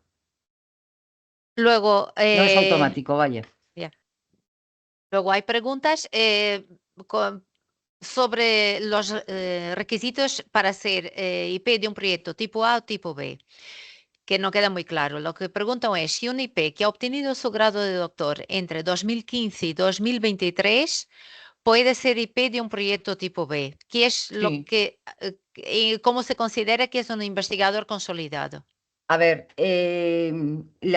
Luego, No es automático, vaya. ya. Luego hay preguntas sobre los requisitos para ser IP de un proyecto tipo A o tipo B, que no queda muy claro. Lo que preguntan es si un IP que ha obtenido su grado de doctor entre 2015 y 2023 puede ser IP de un proyecto tipo B. ¿Qué es lo Sí. que, cómo se considera que es un investigador consolidado? A ver,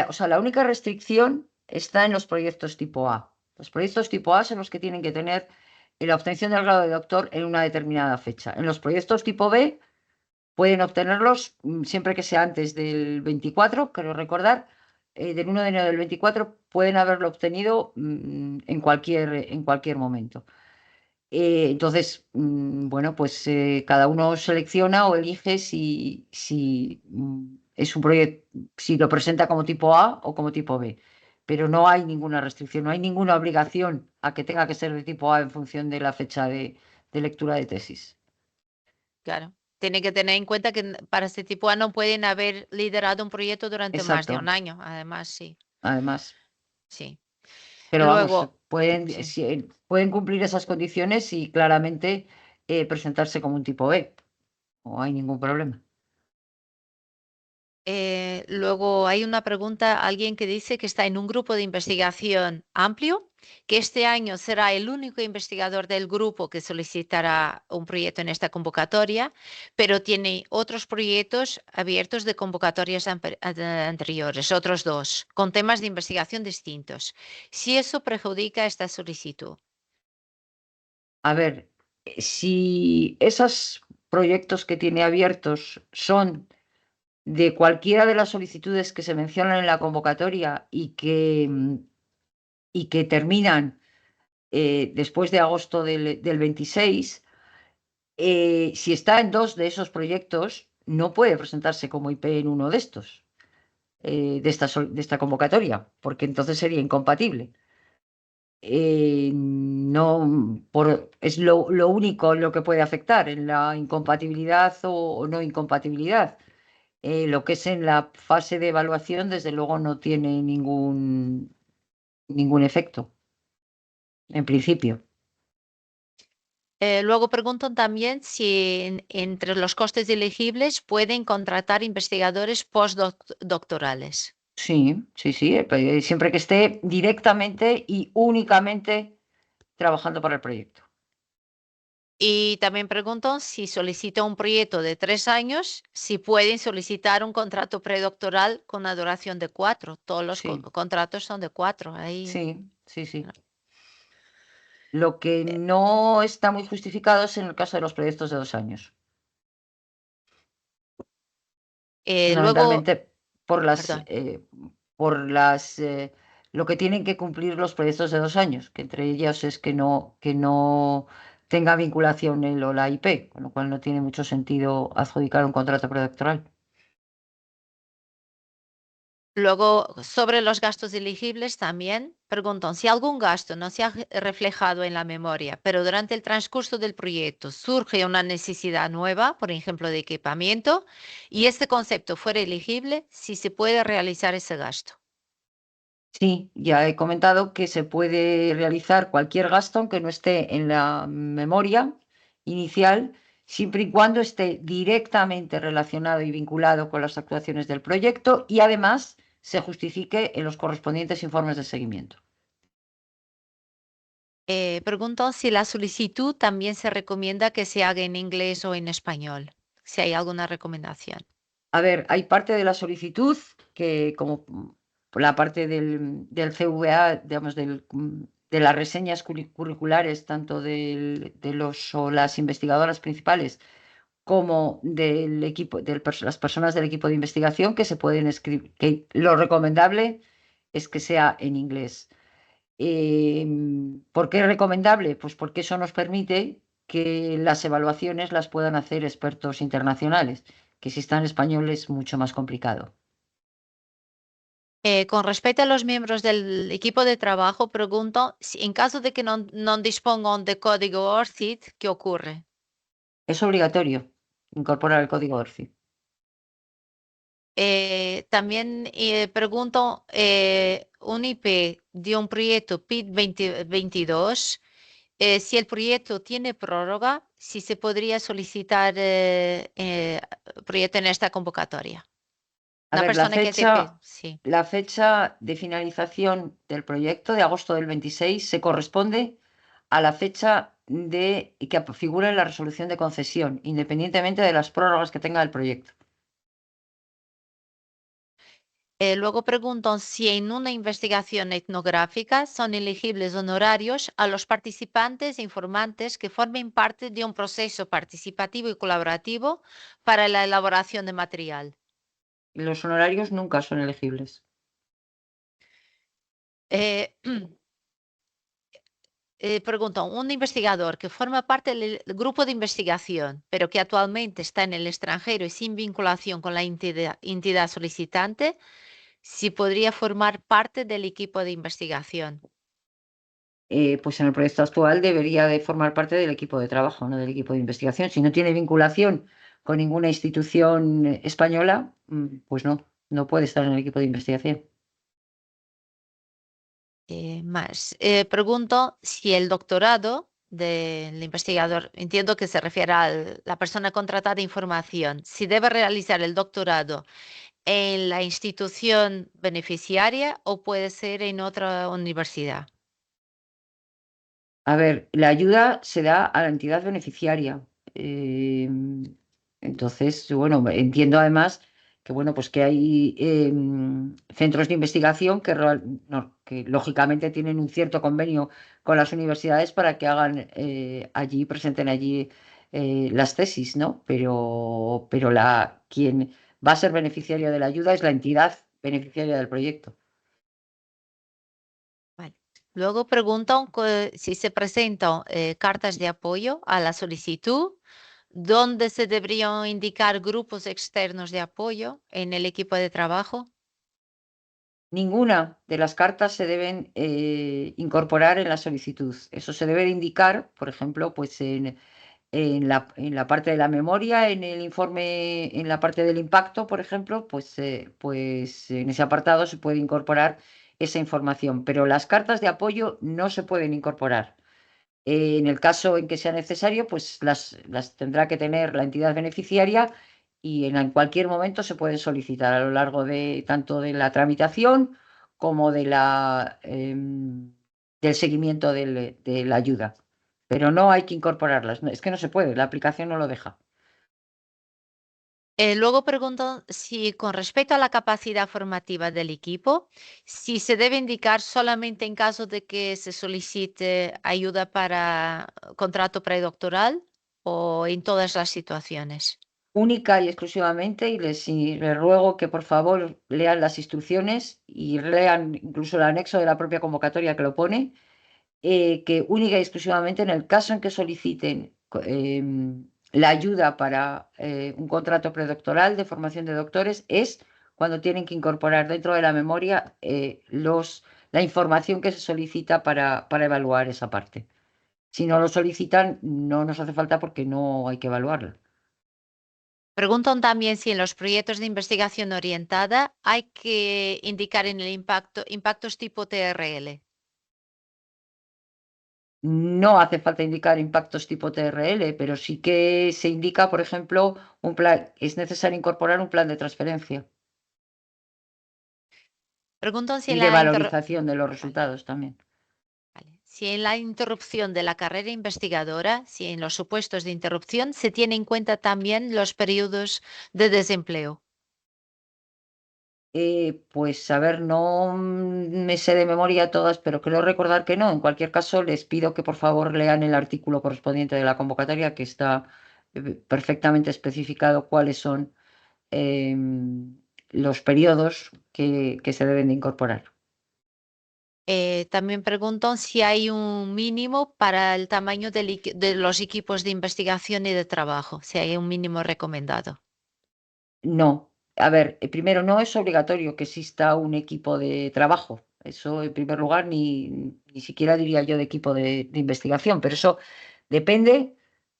o sea, la única restricción está en los proyectos tipo A. Los proyectos tipo A son los que tienen que tener la obtención del grado de doctor en una determinada fecha. En los proyectos tipo B pueden obtenerlos siempre que sea antes del 24, creo recordar, del 1 de enero del 24 pueden haberlo obtenido en cualquier momento. Entonces, bueno, pues cada uno selecciona o elige si es un proyecto, si lo presenta como tipo A o como tipo B. Pero no hay ninguna restricción, no hay ninguna obligación a que tenga que ser de tipo A en función de la fecha de lectura de tesis. Claro. Tiene que tener en cuenta que para este tipo A no pueden haber liderado un proyecto durante más de un Exacto, año. Además, sí, además. sí. Pero vamos, Luego, pueden, sí. pueden cumplir esas condiciones y claramente presentarse como un tipo B. No hay ningún problema. Luego hay una pregunta, alguien que dice que está en un grupo de investigación amplio, que este año será el único investigador del grupo que solicitará un proyecto en esta convocatoria, pero tiene otros proyectos abiertos de convocatorias anteriores, otros dos, con temas de investigación distintos. Si eso perjudica esta solicitud. A ver, si esos proyectos que tiene abiertos son de cualquiera de las solicitudes que se mencionan en la convocatoria y que y que terminan después de agosto del 26, si está en dos de esos proyectos, no puede presentarse como IP en uno de estos, de esta convocatoria, porque entonces sería incompatible. No, es lo único en lo que puede afectar, en la incompatibilidad o no incompatibilidad. Lo que es en la fase de evaluación, desde luego no tiene ningún efecto, en principio. Luego preguntan también si entre los costes elegibles pueden contratar investigadores postdoctorales. Sí, sí, sí, siempre que esté directamente y únicamente trabajando para el proyecto. Y también preguntan si solicita un proyecto de 3 años, si pueden solicitar un contrato predoctoral con una duración de 4. Todos los Sí, contratos son de 4. Ahí, sí, sí, sí. bueno. Lo que Eh, no está muy justificado es en el caso de los proyectos de 2 años. luego, Fundamentalmente por perdón. por lo que tienen que cumplir los proyectos de 2 años, que entre ellas es que no tenga vinculación el o la IP, con lo cual no tiene mucho sentido adjudicar un contrato predoctoral. Luego, sobre los gastos elegibles también preguntan si algún gasto no se ha reflejado en la memoria, pero durante el transcurso del proyecto surge una necesidad nueva, por ejemplo, de equipamiento, y este concepto fuera elegible, si se puede realizar ese gasto. Sí, ya he comentado que se puede realizar cualquier gasto aunque no esté en la memoria inicial, siempre y cuando esté directamente relacionado y vinculado con las actuaciones del proyecto y además se justifique en los correspondientes informes de seguimiento. Preguntan si la solicitud también se recomienda que se haga en inglés o en español, si hay alguna recomendación. A ver, hay parte de la solicitud que, como la parte del CVA, digamos, de las reseñas curriculares, tanto de los o las investigadoras principales como del equipo, las personas del equipo de investigación que se pueden escribir, que lo recomendable es que sea en inglés. ¿Por qué es recomendable? Pues porque eso nos permite que las evaluaciones las puedan hacer expertos internacionales, que si está en español es mucho más complicado. Con respecto a los miembros del equipo de trabajo, pregunto si en caso de que no dispongan de código ORCID, ¿qué ocurre? Es obligatorio incorporar el código ORCID. También pregunto un IP de un proyecto PIT 2022, si el proyecto tiene prórroga, si se podría solicitar proyecto en esta convocatoria. A Una ver, persona que te pide, sí. la fecha de finalización del proyecto de agosto del 26 se corresponde a la fecha de que figura en la resolución de concesión, independientemente de las prórrogas que tenga el proyecto. Luego preguntan si en una investigación etnográfica son elegibles honorarios a los participantes e informantes que formen parte de un proceso participativo y colaborativo para la elaboración de material. Los honorarios nunca son elegibles. Eh, Preguntan, un investigador que forma parte del grupo de investigación, pero que actualmente está en el extranjero y sin vinculación con la entidad solicitante, si podría formar parte del equipo de investigación. Pues en el proyecto actual debería de formar parte del equipo de trabajo, no del equipo de investigación. Si no tiene vinculación con ninguna institución española, pues no puede estar en el equipo de investigación. Pregunto si el doctorado del investigador, entiendo que se refiere a la persona contratada de información, si debe realizar el doctorado en la institución beneficiaria o puede ser en otra universidad. A ver, la ayuda se da a la entidad beneficiaria. Eh, entonces, bueno, entiendo además que, bueno, pues que hay centros de investigación que lógicamente tienen un cierto convenio con las universidades para que hagan presenten allí las tesis, ¿no? Pero quien va a ser beneficiaria de la ayuda es la entidad beneficiaria del proyecto. Vale. Luego preguntan si se presentan cartas de apoyo a la solicitud, dónde se deberían indicar grupos externos de apoyo en el equipo de trabajo. Ninguna de las cartas se deben incorporar en la solicitud. Eso se debe de indicar, por ejemplo, pues en la parte de la memoria, en el informe, en la parte del impacto, por ejemplo, pues en ese apartado se puede incorporar esa información, pero las cartas de apoyo no se pueden incorporar. En el caso en que sea necesario, pues las tendrá que tener la entidad beneficiaria y en cualquier momento se pueden solicitar a lo largo de tanto de la tramitación como del seguimiento de la ayuda. Pero no hay que incorporarlas. Es que no se puede, la aplicación no lo deja. Luego pregunto si con respecto a la capacidad formativa del equipo, si se debe indicar solamente en caso de que se solicite ayuda para contrato predoctoral o en todas las situaciones. Única y exclusivamente, y les ruego que por favor lean las instrucciones y lean incluso el anexo de la propia convocatoria que lo pone, que única y exclusivamente en el caso en que soliciten la ayuda para un contrato predoctoral de formación de doctores es cuando tienen que incorporar dentro de la memoria la información que se solicita para evaluar esa parte. Si no lo solicitan, no nos hace falta porque no hay que evaluarla. Preguntan también si en los proyectos de investigación orientada hay que indicar en el impactos tipo TRL. No hace falta indicar impactos tipo TRL, pero sí que se indica, por ejemplo, es necesario incorporar un plan de transferencia Preguntan si y en de la valorización de los Vale, resultados también. vale. Si en la interrupción de la carrera investigadora, si en los supuestos de interrupción se tiene en cuenta también los periodos de desempleo. Pues a ver, no me sé de memoria todas, pero creo recordar que no. En cualquier caso, les pido que por favor lean el artículo correspondiente de la convocatoria, que está perfectamente especificado cuáles son los periodos que se deben de incorporar. También preguntan si hay un mínimo para el tamaño de los equipos de investigación y de trabajo, si hay un mínimo recomendado. No, a ver, primero no es obligatorio que exista un equipo de trabajo. Eso en primer lugar, ni siquiera diría yo de equipo de investigación, pero eso depende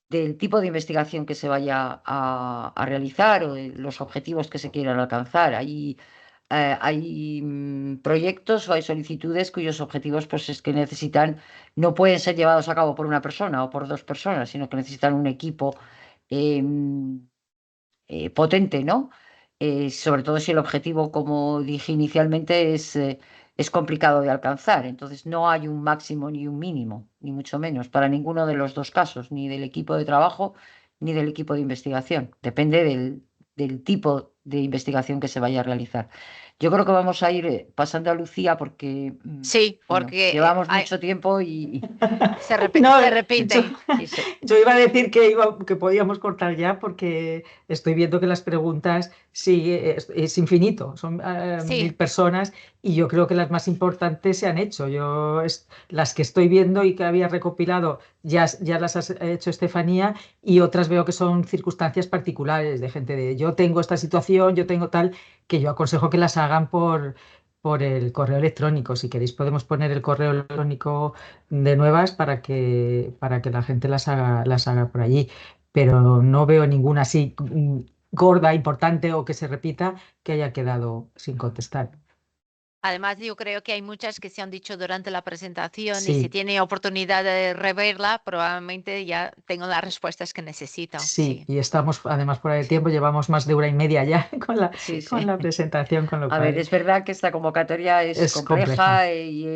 del tipo de investigación que se vaya a realizar o de los objetivos que se quieran alcanzar. Hay proyectos o hay solicitudes cuyos objetivos pues es que no pueden ser llevados a cabo por una persona o por dos personas, sino que necesitan un equipo em, potente, ¿no? Sobre todo si el objetivo, como dije inicialmente, es complicado de alcanzar. Entonces no hay un máximo ni un mínimo, ni mucho menos, para ninguno de los dos casos, ni del equipo de trabajo ni del equipo de investigación. Depende del tipo de investigación que se vaya a realizar. Yo creo que vamos a ir pasando a Lucía porque, Sí, bueno, porque llevamos mucho tiempo y No, se yo, repiten. sí, yo iba a decir que podíamos cortar ya porque estoy viendo que las preguntas sí es infinito, son Sí, 1000 personas y yo creo que las más importantes se han hecho. Las que estoy viendo y que había recopilado ya las has hecho Estefanía y otras veo que son circunstancias particulares de gente de yo tengo esta situación, yo tengo tal, que yo aconsejo que las hagan por el correo electrónico. Si queréis podemos poner el correo electrónico de nuevas para que la gente las haga por allí. Pero no veo ninguna así gorda, importante o que se repita que haya quedado sin contestar. además yo creo que hay muchas que se han dicho durante la presentación y si Sí, tiene oportunidad de reverla, probablemente ya tengo las respuestas que necesitan. sí, Sí, y estamos además por el tiempo, llevamos más de hora y media ya con la, sí, con sí. la presentación, con lo A ver, cual es verdad que esta convocatoria es es compleja. compleja y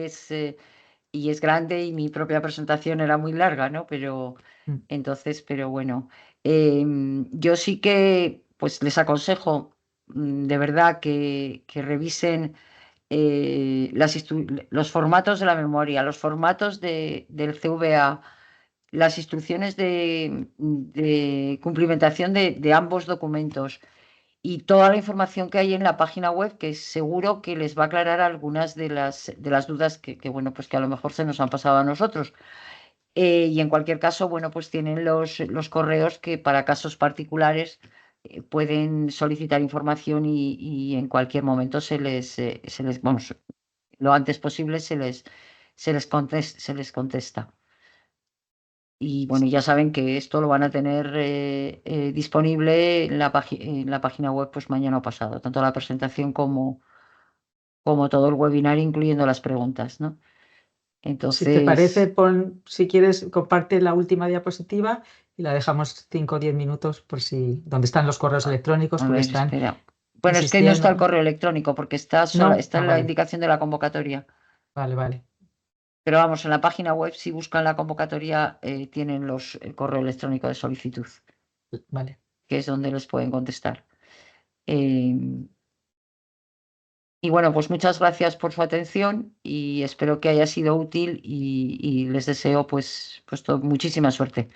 es grande y mi propia presentación era muy larga, ¿no? Pero Mm. entonces, pero bueno, yo sí que pues les aconsejo de verdad que revisen los formatos de la memoria, los formatos del CVA, las instrucciones de cumplimentación de ambos documentos y toda la información que hay en la página web, que seguro que les va a aclarar algunas de las dudas que, bueno, pues que a lo mejor se nos han pasado a nosotros. Y en cualquier caso, bueno, pues tienen los correos que para casos particulares pueden solicitar información y en cualquier momento vamos, lo antes posible se les contesta. Y bueno, ya saben que esto lo van a tener disponible en la página web pues mañana o pasado, tanto la presentación como todo el webinar, incluyendo las preguntas, ¿no? Si te parece, Entonces, si quieres, comparte la última diapositiva y la dejamos 5 o 10 minutos por si, donde están los correos electrónicos, a porque ver, están espera. Bueno, es que no está el insistiendo. correo electrónico porque está No, está en la vale, indicación de la convocatoria. vale. Pero vamos, en la página web, si buscan la convocatoria, tienen el correo electrónico de solicitud, Vale. que es donde les pueden contestar. Y bueno, pues muchas gracias por su atención y espero que haya sido útil y les deseo pues muchísima suerte.